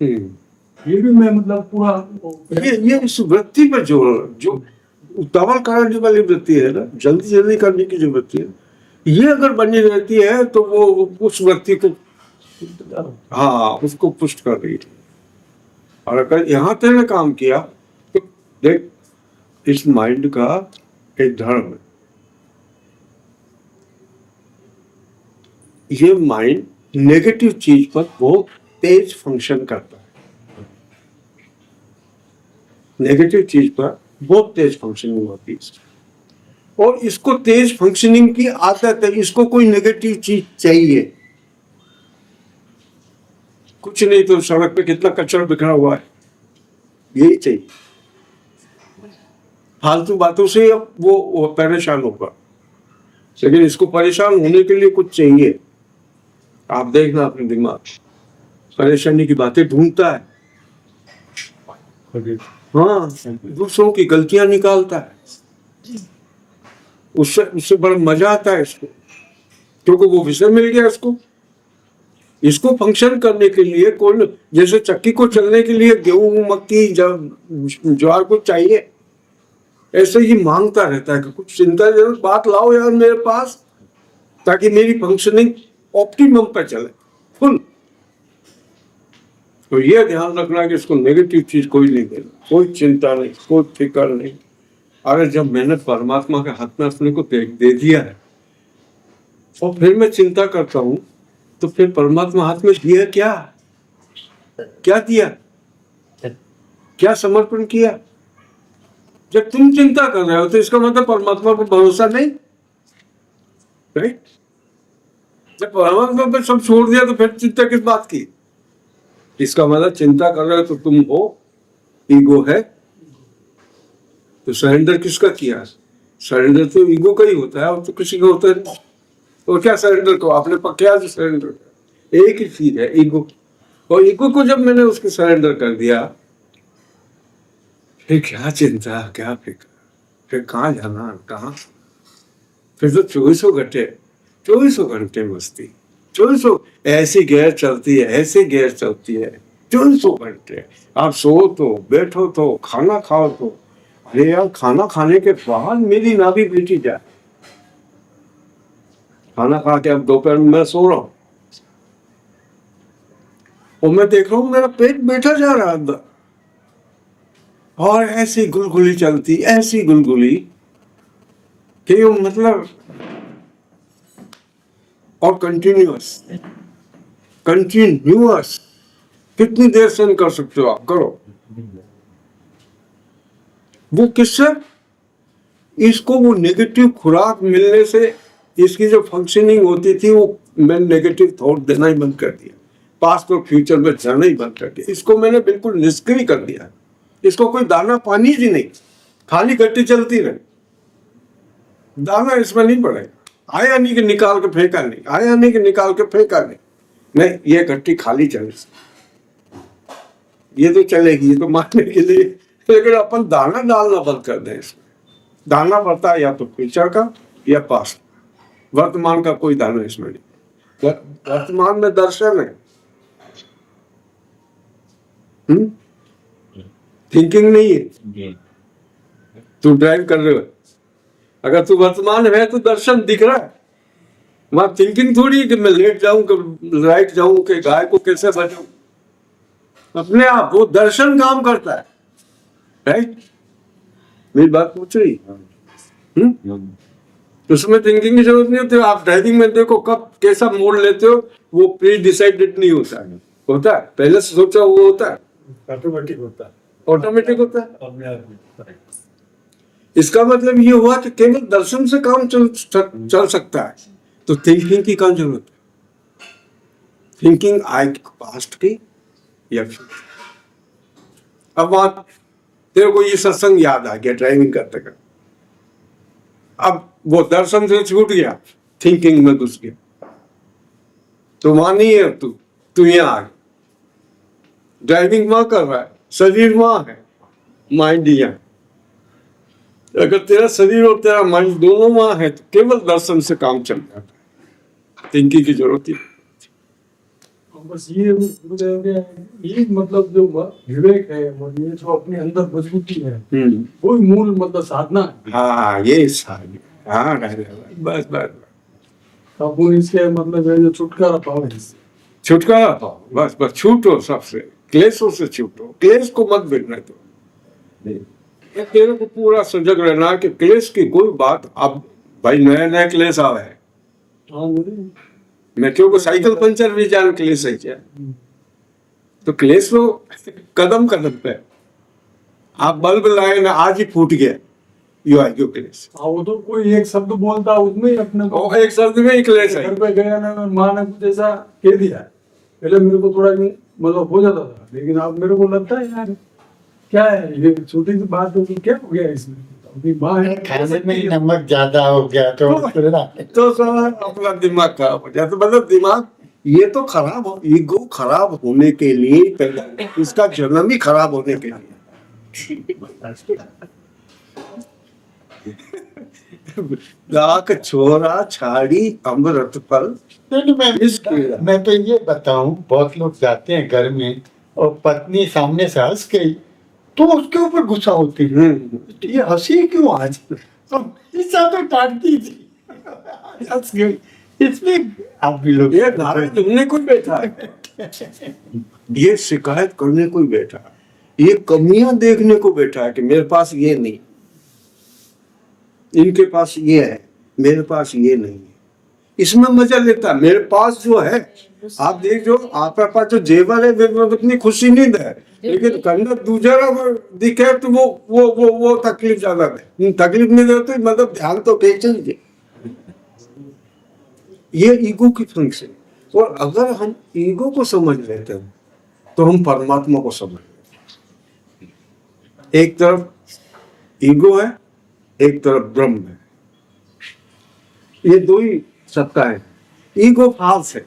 ये भी मैं मतलब पूरा ये इस वृत्ति पर जो उतावल कराने वाली वृत्ति है ना, जल्दी जल्दी करने की जो वृत्ति है, ये अगर बनी रहती है तो वो उस वृत्ति को, हाँ, उसको पुष्ट कर रही है। और अगर यहाँ तेरे काम किया तो देख, इस माइंड का एक धर्म है, ये माइंड नेगेटिव चीज पर बहुत तेज फंक्शन करता है, नेगेटिव चीज पर बहुत तेज फंक्शनिंग होती है। और इसको तेज फंक्शनिंग की आदत है, इसको कोई नेगेटिव चीज चाहिए। कुछ नहीं तो सड़क पे कितना कचरा बिखरा हुआ है, यही चाहिए। फालतू बातों से वो परेशान होगा, लेकिन इसको परेशान होने के लिए कुछ चाहिए। आप देखना अपने दिमाग, परेशानी की बातें ढूंढता है, हाँ, दूसरों की गलतियां निकालता है, उससे बड़ा मजा आता है इसको, क्योंकि वो विषय मिल गया इसको फंक्शन करने के लिए। कोई जैसे चक्की को चलने के लिए गेहूं, मक्की, ज्वार को चाहिए, ऐसे ही मांगता रहता है कि कुछ चिंताजनक बात लाओ यार मेरे पास, ताकि मेरी फंक्शनिंग ऑप्टिमम पर चले, फुल। तो ये ध्यान रखना कि इसको नेगेटिव चीज कोई नहीं देना, कोई चिंता नहीं, कोई फिक्र नहीं। अरे जब मैंने परमात्मा के हाथ में अपने को दे दिया है, और फिर मैं चिंता करता हूं, तो फिर परमात्मा हाथ में दिया क्या दिया, क्या समर्पण किया। जब तुम चिंता कर रहे हो तो इसका मतलब परमात्मा पर भरोसा नहीं, राइट। जब परमात्मा पर सब छोड़ दिया तो फिर चिंता किस बात की। इसका मतलब चिंता कर रहे हो तो तुम हो, ईगो है। तो सरेंडर किसका किया, सरेंडर तो ईगो का ही होता है, और तो किसी का होता है। तो क्या सरेंडर को आपने क्या सरेंडर, एक ही चीज है, ईगो। और ईगो को जब मैंने उसके सरेंडर कर दिया, फिर क्या चिंता, क्या फिक्र, फिर कहाँ जाना, कहाँ, फिर तो 24 घंटे मस्ती, 24 ऐसी गैर चलती है, ऐसी गैर चलती है 24 घंटे। आप सो तो, बैठो तो, खाना खाओ तो। अरे यार, खाना खाने के बाद मेरी नाभि बैठी जाए, खाना खा के अब दोपहर में मैं सो रहा हूं, और मैं देख रहा हूं मेरा पेट बैठा जा रहा है अंदर, और ऐसी गुलगुली चलती, ऐसी गुलगुली कि मतलब, और कंटिन्यूअस। कितनी देर सहन कर सकते हो आप, करो। वो किससे? इसको वो नेगेटिव खुराक मिलने से इसकी जो फंक्शनिंग होती थी वो मैंने नेगेटिव थॉट देना ही बंद कर दिया, पास्ट और फ्यूचर में जाना ही बंद कर दिया, इसको मैंने बिल्कुल निष्क्रिय कर दिया। इसको कोई दाना पानी ही नहीं, खाली गट्टी चलती रहे, दाना इसमें नहीं पड़ेगा। आया नहीं कि निकाल के फेंका नहीं, आया नहीं कि निकाल के फेंका नहीं, नहीं ये गट्टी खाली चले, ये तो चलेगी, ये तो मारने के लिए, लेकिन अपन दाना डालना बंद कर दें। इसमें दाना पड़ता है या तो फ्यूचर का या पास्ट, वर्तमान का कोई दाना इसमें नहीं। वर्तमान में दर्शन है, थिंकिंग नहीं है। जी तू ड्राइव कर रहे हो, अगर तू वर्तमान है तो दर्शन दिख रहा है, वहां थिंकिंग थोड़ी है कि मैं लेट जाऊं कि राइट जाऊं कि गाय को कैसे बचाऊं। अपने आप वो दर्शन काम करता है, राइट? मेरी बात पूछ रही? उसमें थिंकिंग की जरूरत नहीं होती। आप ड्राइविंग में देखो कब कैसा मोड़ लेते हो, वो प्री डिसाइडेड नहीं होता है, होता है पहले से सोचा वो होता है, ऑटोमेटिक होता है, ऑटोमेटिक होता है। अपने आप होता है। इसका मतलब ये हुआ कि केवल दर्शन से काम चल सकता है, तो थिंकिंग की कौन जरूरत है? थिंकिंग आए पास्ट की या फ्यूचर। अब वहां तेरे को ये सत्संग याद आ गया ड्राइविंग करते करते, अब वो दर्शन से छूट गया, थिंकिंग में घुस गया, तो वहां नहीं है तू यहाँ आ गया। ड्राइविंग वहां कर रहा है, शरीर वहां है, माइंड यहाँ। अगर तेरा शरीर और तेरा माइंड दोनों वहां है तो केवल दर्शन से काम चल जाता है, थिंकिंग की जरूरत ही नहीं। बस ये मतलब जो विवेक है और ये जो अपने अंदर मजबूती है, वो मूल मतलब साधना है। हाँ ये सारी, हाँ बस बस अब वो इसके मतलब है जो छुटकारा पाओ इससे। छुटकारा पाओ, बस बस छूटो, सबसे क्लेशों से छूटो, क्लेश को मत बिगड़ने दो। ये तेरे को पूरा सजग रहना कि क्लेश की कोई बात, अब भाई नया नया क्लेश आवा है, हाँ बोलिए। मैं क्यों को साइकिल पंचर भी जान क्लेश है क्या? तो क्लेश लो कदम कदम पे। आप बल्ब लाए ना, आज ही फूट गया, यू आर यू क्लेश। हाँ वो तो कोई एक शब्द बोलता उसमें ही अपने को एक शब्द में ही क्लेश है। घर पे गया ना, माँ ने कुछ ऐसा कह दिया, पहले मेरे को थोड़ा मतलब हो जाता था, लेकिन अब मेरे को लगता है यार क्या है ये छोटी सी बात है, तो क्या हो गया इसमें? अपनी माँ है, खाने में ही नमक ज्यादा हो गया तो साला अपना दिमाग खराब हो जाता, मतलब दिमाग ये तो खराब हो, ईगो खराब होने के लिए पहले इसका जन्म ही खराब होने के लिए। गाक छोरा छाड़ी अमृत फल। मैं तो ये बताऊं, बहुत लोग जाते हैं घर में और पत्नी सामने से हंस गई तो उसके ऊपर गुस्सा होती है, ये हंसी क्यों आज? ऐसा तो डांटती थी, हंस गई, इसमें आप भी लोग ये धारण करने कोई बैठा है, ये शिकायत करने कोई बैठा है, ये कमियां देखने को बैठा है कि मेरे पास ये नहीं, इनके पास ये है, मेरे पास ये नहीं है, इसमें मजा लेता है। मेरे पास जो है, आप देख जो आपके पास जो जेवर है वे उतनी खुशी नहीं दे, लेकिन कंडक दूसरा दिखे तो वो तकलीफ ज्यादा है। तकलीफ नहीं दे तो मतलब ध्यान तो खींचेंगे, ये ईगो की फंक्शन। और अगर हम ईगो को समझ लेते हैं तो हम परमात्मा को समझ लेते हैं। एक तरफ ईगो है, एक तरफ ब्रह्म है, ये दो ही सत्ता है। ईगो फाल्स है,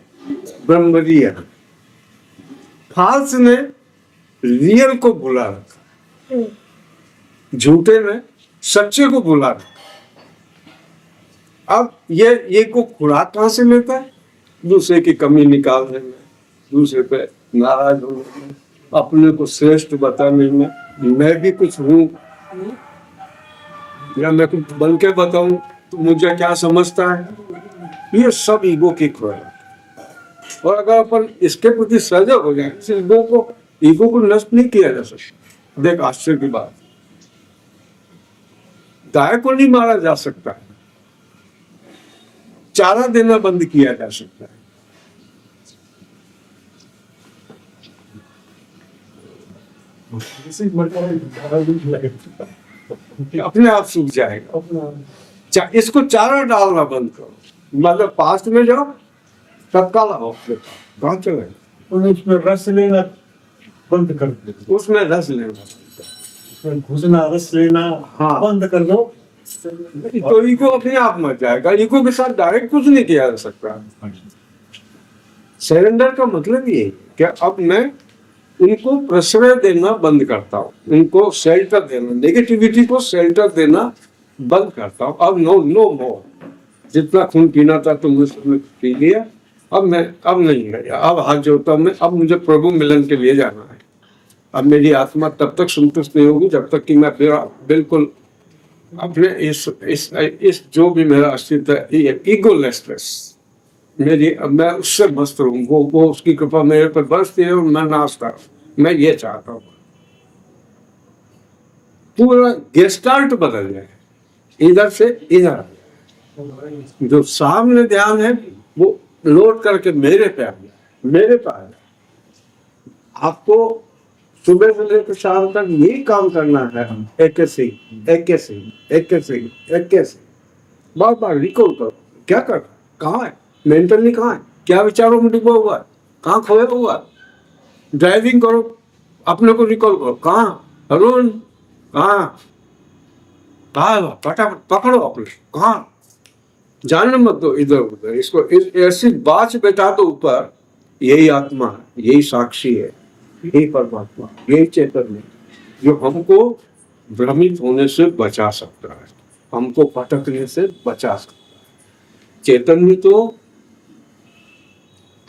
ब्रह्म रियल। फाल्स ने रियल को भुला रखा, झूठे ने सच्चे को भुला रखा। अब ये को खुराक कहां से लेता है? दूसरे की कमी निकालने में, दूसरे पे नाराज होने में, अपने को श्रेष्ठ बताने में, मैं भी कुछ हूं या मैं कुछ बन के बताऊं तो मुझे क्या समझता है, ये सब ईगो की खुराक। और अगर अपन इसके प्रति सजग हो जाए, इस ईगो को नष्ट नहीं किया जा सकता। देख आश्चर्य की बात, गाय को नहीं मारा जा सकता, चारा देना बंद किया जा सकता है। इसी मरता है, अपने आप सूख जाएगा। इसको चारा डालना बंद करो, मतलब पास्ट में जाओ, तत्काल आओ, कहाँ चले, उसमें रस लेना बंद कर दो, उसमें रस लेना, उसमें घुसना रस लेना हाँ। बंद कर दो। तो ईगो अपने आप मर जाएगा। ईगो के साथ डायरेक्ट कुछ नहीं किया जा सकता। सरेंडर का मतलब ये है कि अब मैं उनको प्रश्रय देना बंद करता हूँ, उनको शेल्टर देना, नेगेटिविटी को शेल्टर देना बंद करता हूँ। अब नो मोर, जितना खून पीना था तुमने सबने पी लिया, अब नहीं है, अब हाथ जोड़ता हूँ मैं, अब मुझे प्रभु मिलन के लिए जाना है। अब मेरी आत्मा तब तक संतुष्ट नहीं होगी जब तक कि मैं बिल्कुल अपने इस जो भी मेरा अस्तित्व है, ईगोलेसनेस मेरी, मैं उससे मस्त रहूं, वो उसकी कृपा मेरे पर बरसती है और मैं नाचता हूं। मैं ये चाहता हूँ पूरा गेस्टाल्ट बदल जाए, इधर से इधर आ जाए। जो सामने ध्यान है वो लौट करके मेरे पे आ जाए, मेरे पे आ जाए। आपको सुबह से लेकर शाम तक यही काम करना है, एक बार बार रिकॉल करो। क्या कर, कहाँ है, मेंटली कहाँ है, क्या विचारों में डूबा हुआ है, कहाँ खोया हुआ है। ड्राइविंग करो, अपने को रिकॉल करो, कहाँ अरुण, कहाँ फटाफट पकड़ो अपने, कहाँ जाने मत दो इधर उधर। इसको ऐसी बात बैठा दो ऊपर, यही आत्मा है, यही साक्षी है, यही परमात्मा, यही चैतन्य जो हमको भ्रमित होने से बचा सकता है, हमको भटकने से बचा सकता है। चैतन्य तो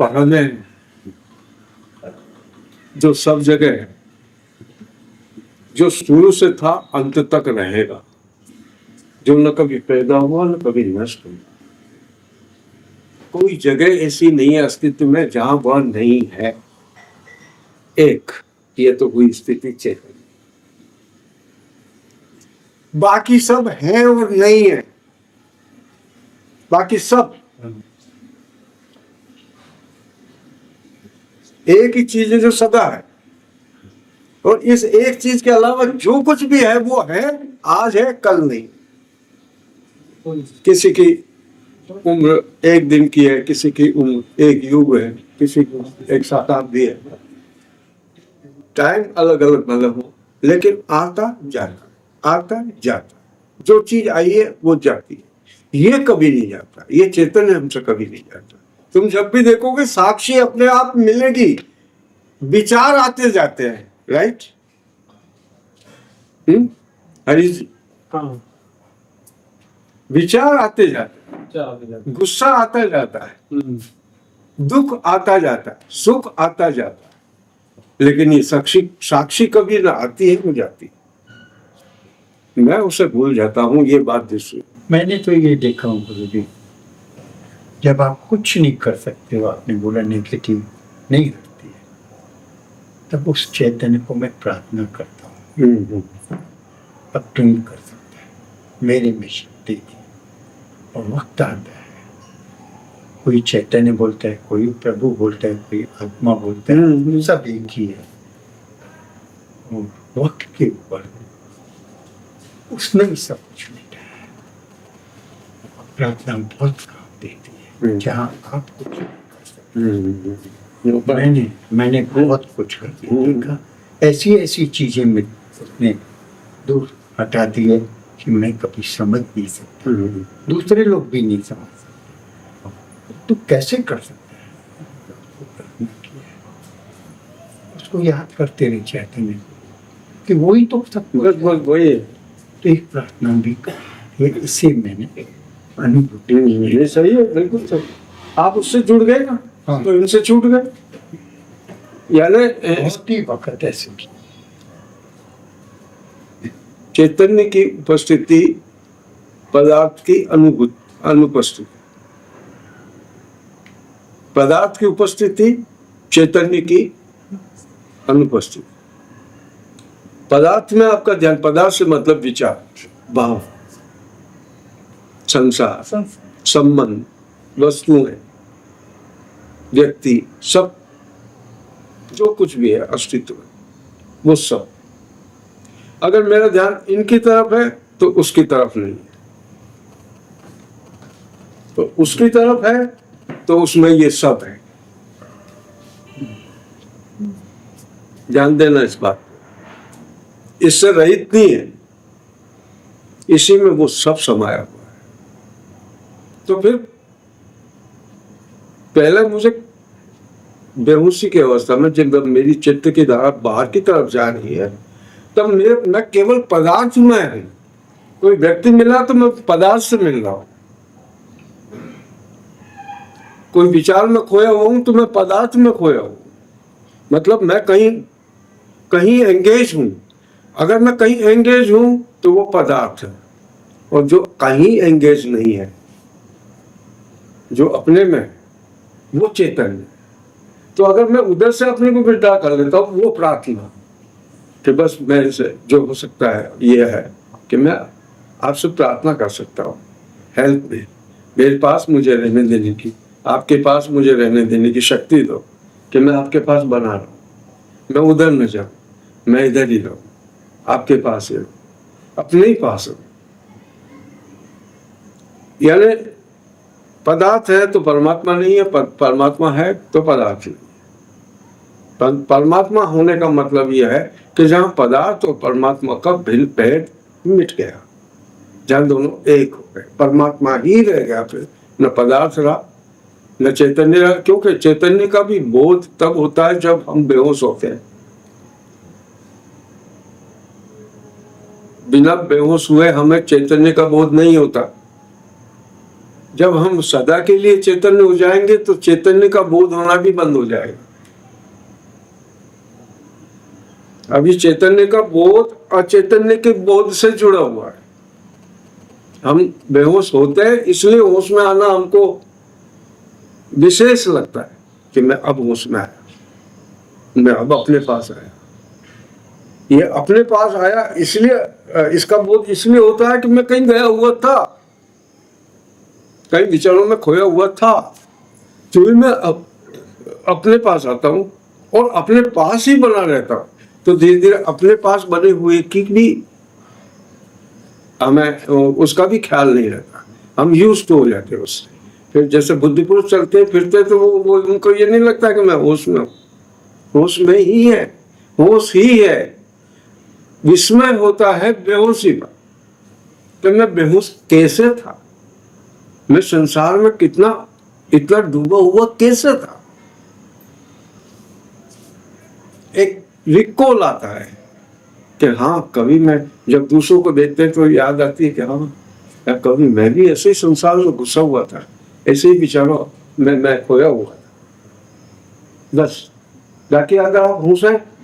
पहले है, जो सब जगह है, जो शुरू से था अंत तक रहेगा, जो न कभी पैदा हुआ न कभी नष्ट हुआ। कोई जगह ऐसी नहीं है अस्तित्व में जहां वह नहीं है। एक ये तो हुई स्थिति चेतन, बाकी सब है और नहीं है, बाकी सब एक ही चीज है जो सदा है, और इस एक चीज के अलावा जो कुछ भी है वो है, आज है कल नहीं। किसी की उम्र एक दिन की है, किसी की उम्र एक युग है, किसी की एक शताब्दी है, टाइम अलग अलग मतलब हो, लेकिन आता जाता, जो चीज आई है वो जाती है, ये कभी नहीं जाता, ये चेतन हमसे कभी नहीं जाता। तुम जब भी देखोगे साक्षी अपने आप मिलेगी, विचार आते जाते हैं, राइट? हरी जी, हाँ, विचार आते जाते हैं, गुस्सा आता जाता है, दुख आता जाता है, सुख आता जाता है, लेकिन ये साक्षी कभी ना आती है ना जाती है। मैं उसे भूल जाता हूँ, ये बात दूसरी। मैंने तो ये देखा हूँ गुरु जी, जब आप कुछ नहीं कर सकते हो, आपने बोला नेगेटिव नहीं होती है, तब उस चैतन्य को मैं प्रार्थना करता हूँ, अब तुम कर सकते हैं, मेरे में शक्ति थी। और वक्त आता है, कोई चैतन्य बोलता है, कोई प्रभु बोलता है, कोई आत्मा बोलता है, सब एक ही है। और वक्त के ऊपर उसने ही सब कुछ मिटा है। प्रार्थना बहुत काम देती है, जहाँ आप कुछ नहीं कर सकते। मैंने बहुत कुछ कर देखा, ऐसी चीजें उसने दूर हटा दी है कि मैं कभी समझ नहीं सकता, दूसरे लोग भी नहीं समझ सकते। तो कैसे कर सकता है? उसको याद करते रहे चैतन्य कि वही तो सब कुछ वही तो एक प्रार्थना भी कर, इससे मैंने अनुभूति। ये सही है, बिल्कुल सही। आप उससे जुड़ गए ना, हाँ। तो इनसे छूट गए, यानी बहुत ही वक्त ऐसे की चैतन्य की उपस्थिति, पदार्थ की अनुपस्थिति, पदार्थ की उपस्थिति, चैतन्य की अनुपस्थिति। पदार्थ में आपका ध्यान, पदार्थ से मतलब विचार, भाव, संसार, संबंध, वस्तुएं, व्यक्ति, सब जो कुछ भी है अस्तित्व, वो सब। अगर मेरा ध्यान इनकी तरफ है तो उसकी तरफ नहीं, तो उसकी तरफ है तो उसमें ये सब है। ध्यान देना इस बात को, इससे रहित नहीं है, इसी में वो सब समाया हुआ है। तो फिर पहले मुझे बेहोशी की अवस्था में जब मेरी चित्त की धारा बाहर की तरफ जा रही है, तब मैं केवल पदार्थ में हूं। कोई व्यक्ति मिला तो मैं पदार्थ से मिल रहा हूं, कोई विचार में खोया हुआ हूं तो मैं पदार्थ में खोया हूं। मतलब मैं कहीं एंगेज हूं। अगर मैं कहीं एंगेज हूं तो वो पदार्थ है, और जो कहीं एंगेज नहीं है, जो अपने में है, वो चेतन है। तो अगर मैं उधर से अपने को विड्रॉ कर लेता हूँ, वो प्रार्थना कि बस मेरे से जो हो सकता है ये है कि मैं आपसे प्रार्थना कर सकता हूँ, हेल्प में मेरे पास मुझे रहने देने की, आपके पास मुझे रहने देने की शक्ति दो कि मैं आपके पास बना रहूं, मैं उधर न जाऊं, मैं इधर ही रहूं, आपके पास ही रहूं, अपने ही पास रहूं। यानी पदार्थ है तो परमात्मा नहीं है, परमात्मा है तो पदार्थ नहीं। परमात्मा होने का मतलब यह है कि जहां पदार्थ और परमात्मा का भेद मिट गया, जहां दोनों एक हो गए, परमात्मा ही रह गया, फिर न पदार्थ रहा न चैतन्य रहा। क्योंकि चैतन्य का भी बोध तब होता है जब हम बेहोश होते हैं। बिना बेहोश हुए हमें चैतन्य का बोध नहीं होता। जब हम सदा के लिए चैतन्य हो जाएंगे तो चैतन्य का बोध होना भी बंद हो जाएगा। अभी चैतन्य का बोध अचैतन्य के बोध से जुड़ा हुआ है। हम बेहोश होते हैं, इसलिए होश में आना हमको विशेष लगता है कि मैं अब होश में आया, मैं अब अपने पास आया। ये अपने पास आया इसलिए, इसका बोध इसलिए होता है कि मैं कहीं गया हुआ था, कई विचारों में खोया हुआ था। तो मैं अपने पास आता हूं और अपने पास ही बना रहता हूं, तो धीरे धीरे अपने पास बने हुए की भी हमें उसका भी ख्याल नहीं रहता, हम यूज तो हो जाते हैं उससे। फिर जैसे बुद्धि पुरुष चलते फिरते तो वो उनको ये नहीं लगता कि मैं होश में हूं, होश में ही है, होश ही है। विस्मय होता है बेहोशी पर कि मैं बेहोश कैसे था, मैं संसार में इतना डूबा हुआ कैसे था। एक रिकॉल आता है कि हाँ, कभी मैं जब दूसरों को देखते तो याद आती है कि हाँ, कभी मैं भी ऐसे ही संसार में घुसा हुआ था, ऐसे ही विचारों में मैं खोया हुआ था। बस बाकी अगर आप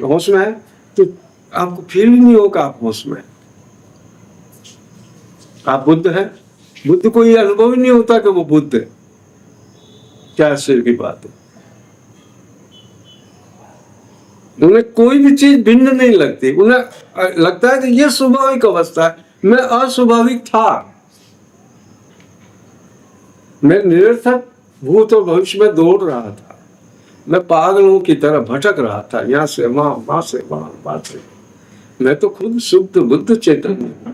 होश में है तो आपको फील ही नहीं होगा आप होश में। आप बुद्ध हैं, बुद्ध को ये अनुभव ही नहीं होता कि वो बुद्ध है। क्या आश्चर्य की बात है। उन्हें कोई भी चीज भिन्न नहीं लगती, उन्हें लगता है कि ये स्वाभाविक अवस्था है, मैं अस्वाभाविक था, मैं निरर्थक भूत और भविष्य में दौड़ रहा था, मैं पागलों की तरह भटक रहा था, यहाँ से वहां से वहां से। मैं तो खुद शुद्ध बुद्ध चैतन्य हूं।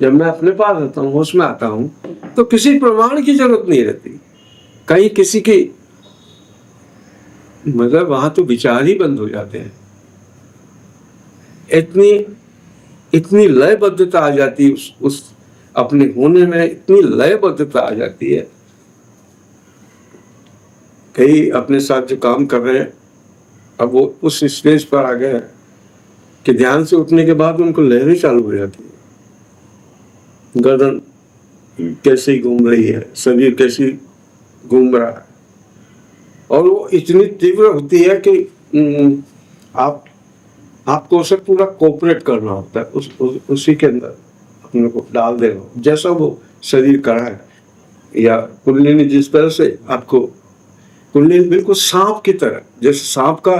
जब मैं अपने पास आता हूँ, होश में आता हूँ, तो किसी प्रमाण की जरूरत नहीं रहती, कहीं किसी की, मतलब वहां तो विचार ही बंद हो जाते हैं। इतनी लयबद्धता आ जाती है उस अपने होने में, इतनी लयबद्धता आ जाती है। कई अपने साथ जो काम कर रहे हैं, अब वो उस स्टेज पर आ गए कि ध्यान से उठने के बाद उनको लहरें चालू हो जाती है, गर्दन कैसे घूम रही है, शरीर कैसे घूम रहा है, और वो इतनी तीव्र होती है कि आपको उसे पूरा कोऑपरेट करना होता है, उसी के अंदर अपने को डाल देना, जैसा वो शरीर कराए। या कुंडलिनी जिस तरह से आपको, कुंडलिनी बिल्कुल सांप की तरह, जैसे सांप का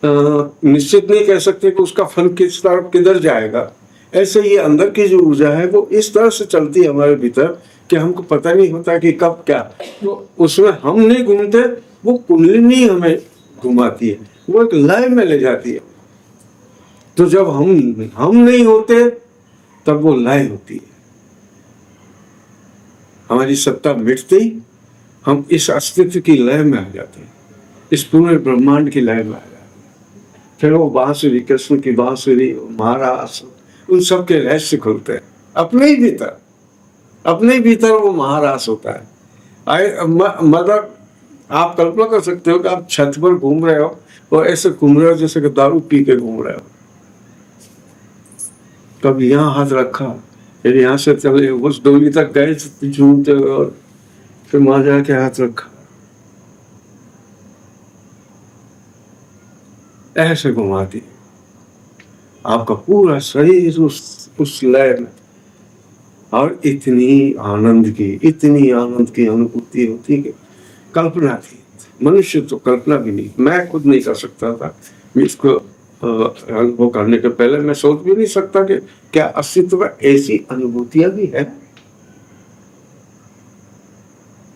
निश्चित नहीं कह सकते कि उसका फल किस तरफ किधर जाएगा, ऐसे ही अंदर की जो ऊर्जा है वो इस तरह से चलती है हमारे भीतर कि हमको पता नहीं होता कि कब क्या, तो उसमें हम नहीं घूमते, वो कुंडलिनी हमें घुमाती है, वो एक लय में ले जाती है। तो जब हम नहीं होते तब वो लय होती है। हमारी सत्ता मिटते ही हम इस अस्तित्व की लय में आ जाते हैं, इस पूरे ब्रह्मांड की लय में आ जाते हैं। फिर वो बांसुरी, कृष्ण की बांसुरी, महारास, उन सब के रहस्य खुलते हैं अपने ही भीतर वो महारास होता है। मतलब आप कल्पना कर सकते हो कि आप छत पर घूम रहे हो और ऐसे घूम रहे हो जैसे कि दारू पी के घूम रहे हो। कभी यहाँ हाथ रखा, फिर यहाँ से चले उस डोली तक गए झूमते हुए और फिर वहां जाके हाथ रखा, ऐसे घुमाती आपका पूरा शरीर उस लय में। और इतनी आनंद की अनुभूति होती कि कल्पना थी, मनुष्य तो कल्पना भी नहीं, मैं खुद नहीं कर सकता था। इसको अनुभव करने के पहले मैं सोच भी नहीं सकता कि क्या अस्तित्व में ऐसी अनुभूतियां भी है।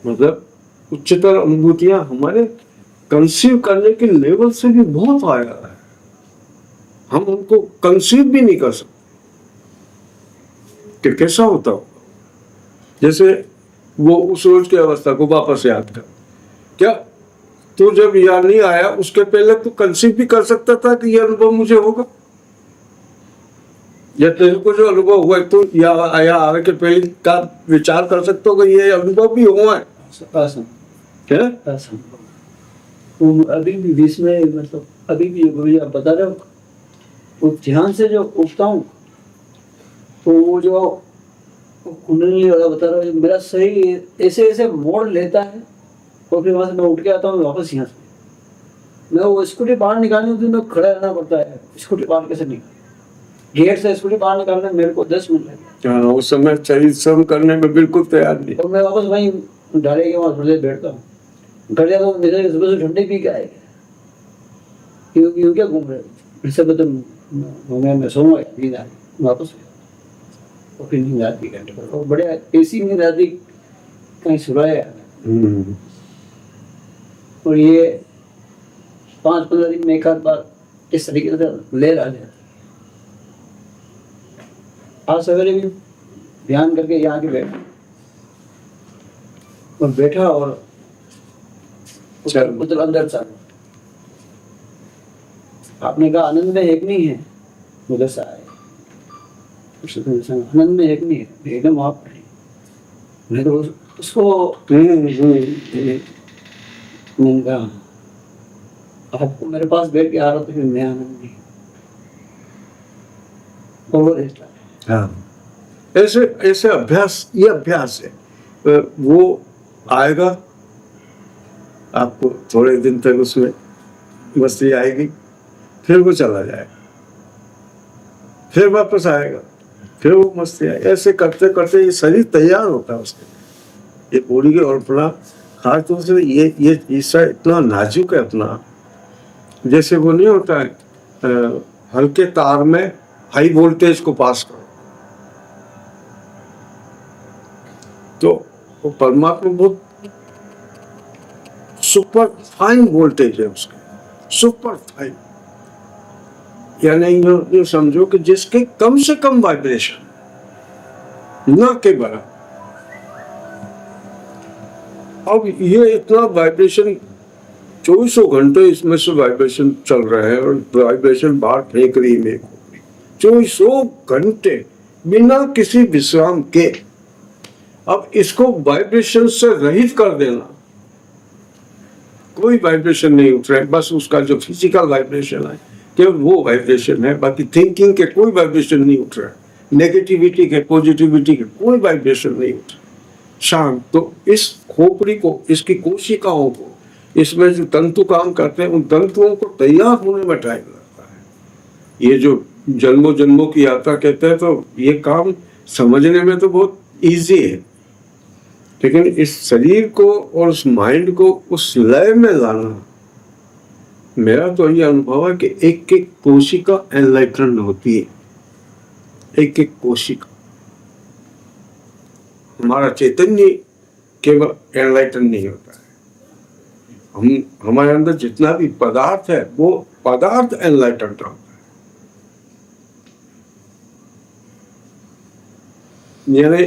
मतलब उच्चतर अनुभूतियां हमारे कंसीव करने के लेवल से भी बहुत आया है, हम उनको कंसीव भी नहीं कर सकते कि कैसा होता हो। जैसे वो उस रोज की अवस्था को वापस याद कर, क्या तो जब याद नहीं आया उसके पहले तो कंसीव भी कर सकता था कि ये अनुभव मुझे होगा, या तेरे को जो अनुभव हुआ तो या आया आगे के पहले का विचार कर सकते हो कि ये अनुभव भी हुआ है। क्या अभी भी बीच में, मतलब अभी भी आप बता रहे हो, वो ध्यान से जो उठता हूँ तो वो जो कुंडली वाला बता रहा हूँ, मेरा शरीर ऐसे ऐसे मोड़ लेता है और फिर वहां से मैं उठ के आता हूँ वापस यहाँ से। मैं वो स्कूटी बाहर निकालनी होती है, मैं खड़ा रहना पड़ता है, स्कूटी बाहर कैसे निकाल, गेट से स्कूटी बाहर निकालने में मेरे को 10 मिनट लगते हैं। उस समय शरीर श्रम करने में बिल्कुल तैयार नहीं। और मैं वापस वहीं ढाले के वहां थोड़ी देर बैठता हूँ, घर जाता हूँ, मेरे सुबह से ठंडे पी के आए क्यों क्या घूम रहे हो, इससे मतलब मैं सोऊंगा, नींद आ रही वापस, और फिर नींद आती घंटे पर, और बड़े ऐसी नींद आती कहीं सुराया। और ये 5-15 दिन में एक आध बार इस तरीके से ले आ जाता। आज सवेरे भी ध्यान करके यहाँ के बैठा और मतलब अंदर चल, आपने कहा आनंद में एक नहीं है, मुझे सा है आनंद में एक नहीं है, एकदम वहां पर नहीं तो उसको आपको मेरे पास बैठ के आ रहा था कि मैं आनंद नहीं, और वो रहता है। हाँ, ऐसे अभ्यास, ये अभ्यास है, वो आएगा आपको थोड़े दिन तक, उसमें मस्ती आएगी, फिर वो चला जाएगा, फिर वापस आएगा, फिर वो मस्ती आएगी। ऐसे करते करते ये शरीर तैयार होता है उसके, ये बॉडी के, और अपना खास तौर से ये हिस्सा इतना नाजुक है अपना, जैसे वो नहीं होता है हल्के तार में हाई वोल्टेज को पास करो, तो वो परमात्मा बहुत सुपर फाइन वोल्टेज है उसके, सुपर फाइन, यानी यूं समझो कि जिसके कम से कम वाइब्रेशन न के बराबर। अब ये इतना वाइब्रेशन 24 घंटे इसमें से वाइब्रेशन चल रहे हैं, और वाइब्रेशन बाहर फेंक रही है 24 घंटे बिना किसी विश्राम के। अब इसको वाइब्रेशन से रहित कर देना, कोई वाइब्रेशन नहीं उठ रहा है, बस उसका जो फिजिकल वाइब्रेशन है केवल वो वाइब्रेशन है, बाकी थिंकिंग के कोई वाइब्रेशन नहीं उठ रहा है, नेगेटिविटी के, पॉजिटिविटी के कोई वाइब्रेशन नहीं उठ रहा, शांत। तो इस खोपड़ी को, इसकी कोशिकाओं को, इसमें जो तंतु काम करते हैं, उन तंतुओं को तैयार होने में टाइम लगता है। ये जो जन्मों जन्मों की यात्रा कहते हैं, तो ये काम समझने में तो बहुत इजी है, लेकिन इस शरीर को और उस माइंड को उस लय में लाना, मेरा तो ये अनुभव है कि एक एक कोशिका एनलाइटन होती है, एक एक कोशिका। हमारा चैतन्य केवल एनलाइटन नहीं होता है, हमारे अंदर जितना भी पदार्थ है वो पदार्थ एनलाइटन होता है, यानी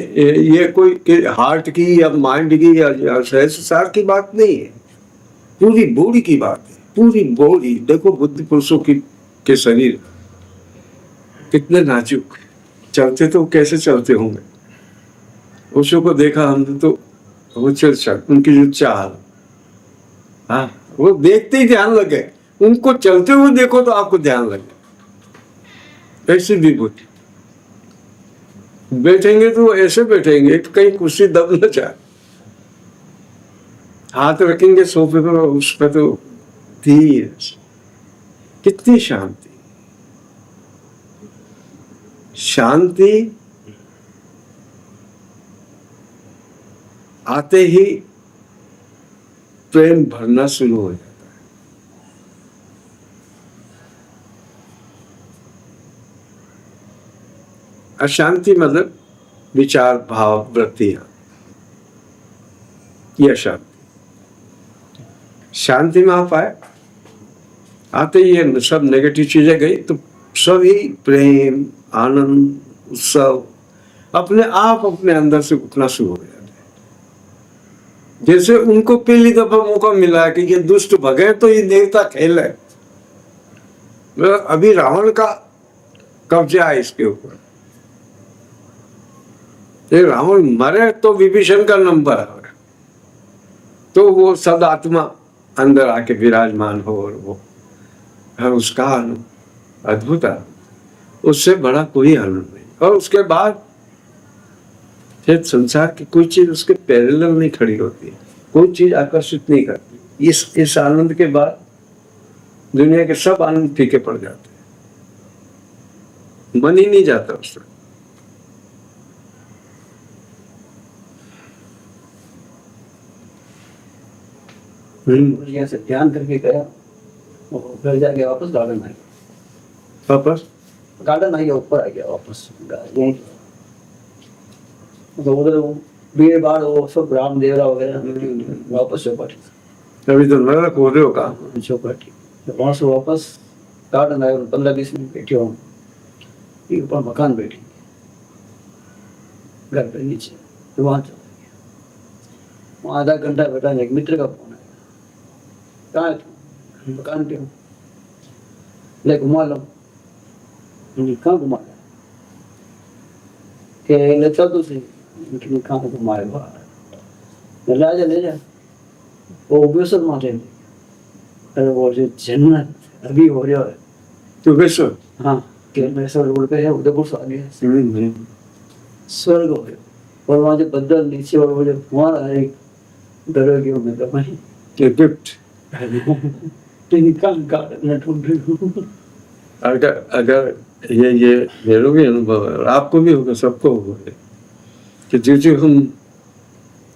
ये कोई हार्ट की या माइंड की या सहस्र की बात नहीं है, पूरी बॉडी की बात है, पूरी बॉडी। देखो बुद्ध पुरुषों की के शरीर कितने नाजुक, चलते तो कैसे चलते होंगे। उसों को देखा हमने तो वो चल उनकी जो चाल, हाँ वो देखते ही ध्यान लगे, उनको चलते हुए देखो तो आपको ध्यान लगे। ऐसी विभूति, बैठेंगे तो ऐसे बैठेंगे कि कहीं कुर्सी दब न जाए, हाथ रखेंगे सोफे पर उस पर तो धीरे से। कितनी शांति, शांति आते ही प्रेम भरना शुरू हो जाता है। अशांति मतलब विचार भाव वृत्तियां, यह शांति। शांति में आप आए, आते ही ये सब नेगेटिव चीजें गई तो सभी प्रेम आनंद उत्सव अपने आप अपने अंदर से उठना शुरू हो जाते हैं। जैसे उनको पहली दफा मौका मिला कि ये दुष्ट भगे तो ये देवता खेल है, अभी रावण का कब्जा है इसके ऊपर, ये रावण मरे तो विभीषण का नंबर है, तो वो सद आत्मा अंदर आके विराजमान हो और वो उसका आनंद अद्भुत आनंद, उससे बड़ा कोई आनंद नहीं। और उसके बाद फिर संसार की कोई चीज उसके पैरेलल नहीं खड़ी होती है, कोई चीज आकर्षित नहीं करती। इस आनंद के बाद दुनिया के सब आनंद फीके पड़ जाते हैं, मन ही नहीं जाता उसमें। यहाँ से ध्यान करके गया और घर जाके वापस गार्डन आ गया, वापस गार्डन आ गया, ऊपर आ गया वापस यहीं। तो उधर भीड़ भाड़ वो सब राम देवरा वगैरह वापस चौपाटी, अभी तो नरक हो रहे हो का चौपाटी। तो वहाँ से वापस गार्डन आए और 15-20 मिनट बैठे हो, ऊपर मकान बैठे घर पे नीचे, तो वहाँ चला गया। वहाँ आधा घंटा बैठा, एक मित्र का फोन आया, कहाँ है तुम? मकान पे हूँ, ले घुमा लो। कहाँ घुमा रहा है? ले चल तू सही, लेकिन कहाँ घुमाएगा? ले जा वो उबेश्वर माथे, अरे वो जो जन्नत अभी हो रहा है तो बेसो हाँ केरमेश्वर रोड पे है, उदयपुर से आगे है, स्वर्ग हो गया। और वहाँ जो बदल नीचे और वो जो कुआं है डर गया मैं, तो वहीं गिफ्ट। अगर ये मेरा भी अनुभव है और आपको भी होगा, सबको होगा, कि जो हम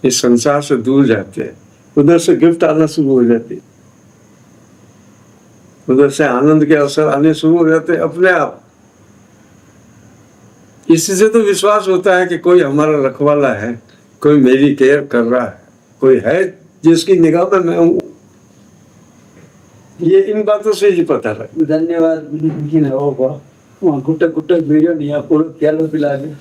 इस संसार से दूर जाते हैं उधर से गिफ्ट आना शुरू हो जाती है, उधर से आनंद के अवसर आने शुरू हो जाते हैं अपने आप। इसी से तो विश्वास होता है कि कोई हमारा रखवाला है, कोई मेरी केयर कर रहा है, कोई है जिसकी निगाह में मैं हूँ। ये इन बातों से ही पता लगा। धन्यवाद होगा वहाँ गुट्टे वीडियो नहीं है, पूरा क्या लो पिला दे।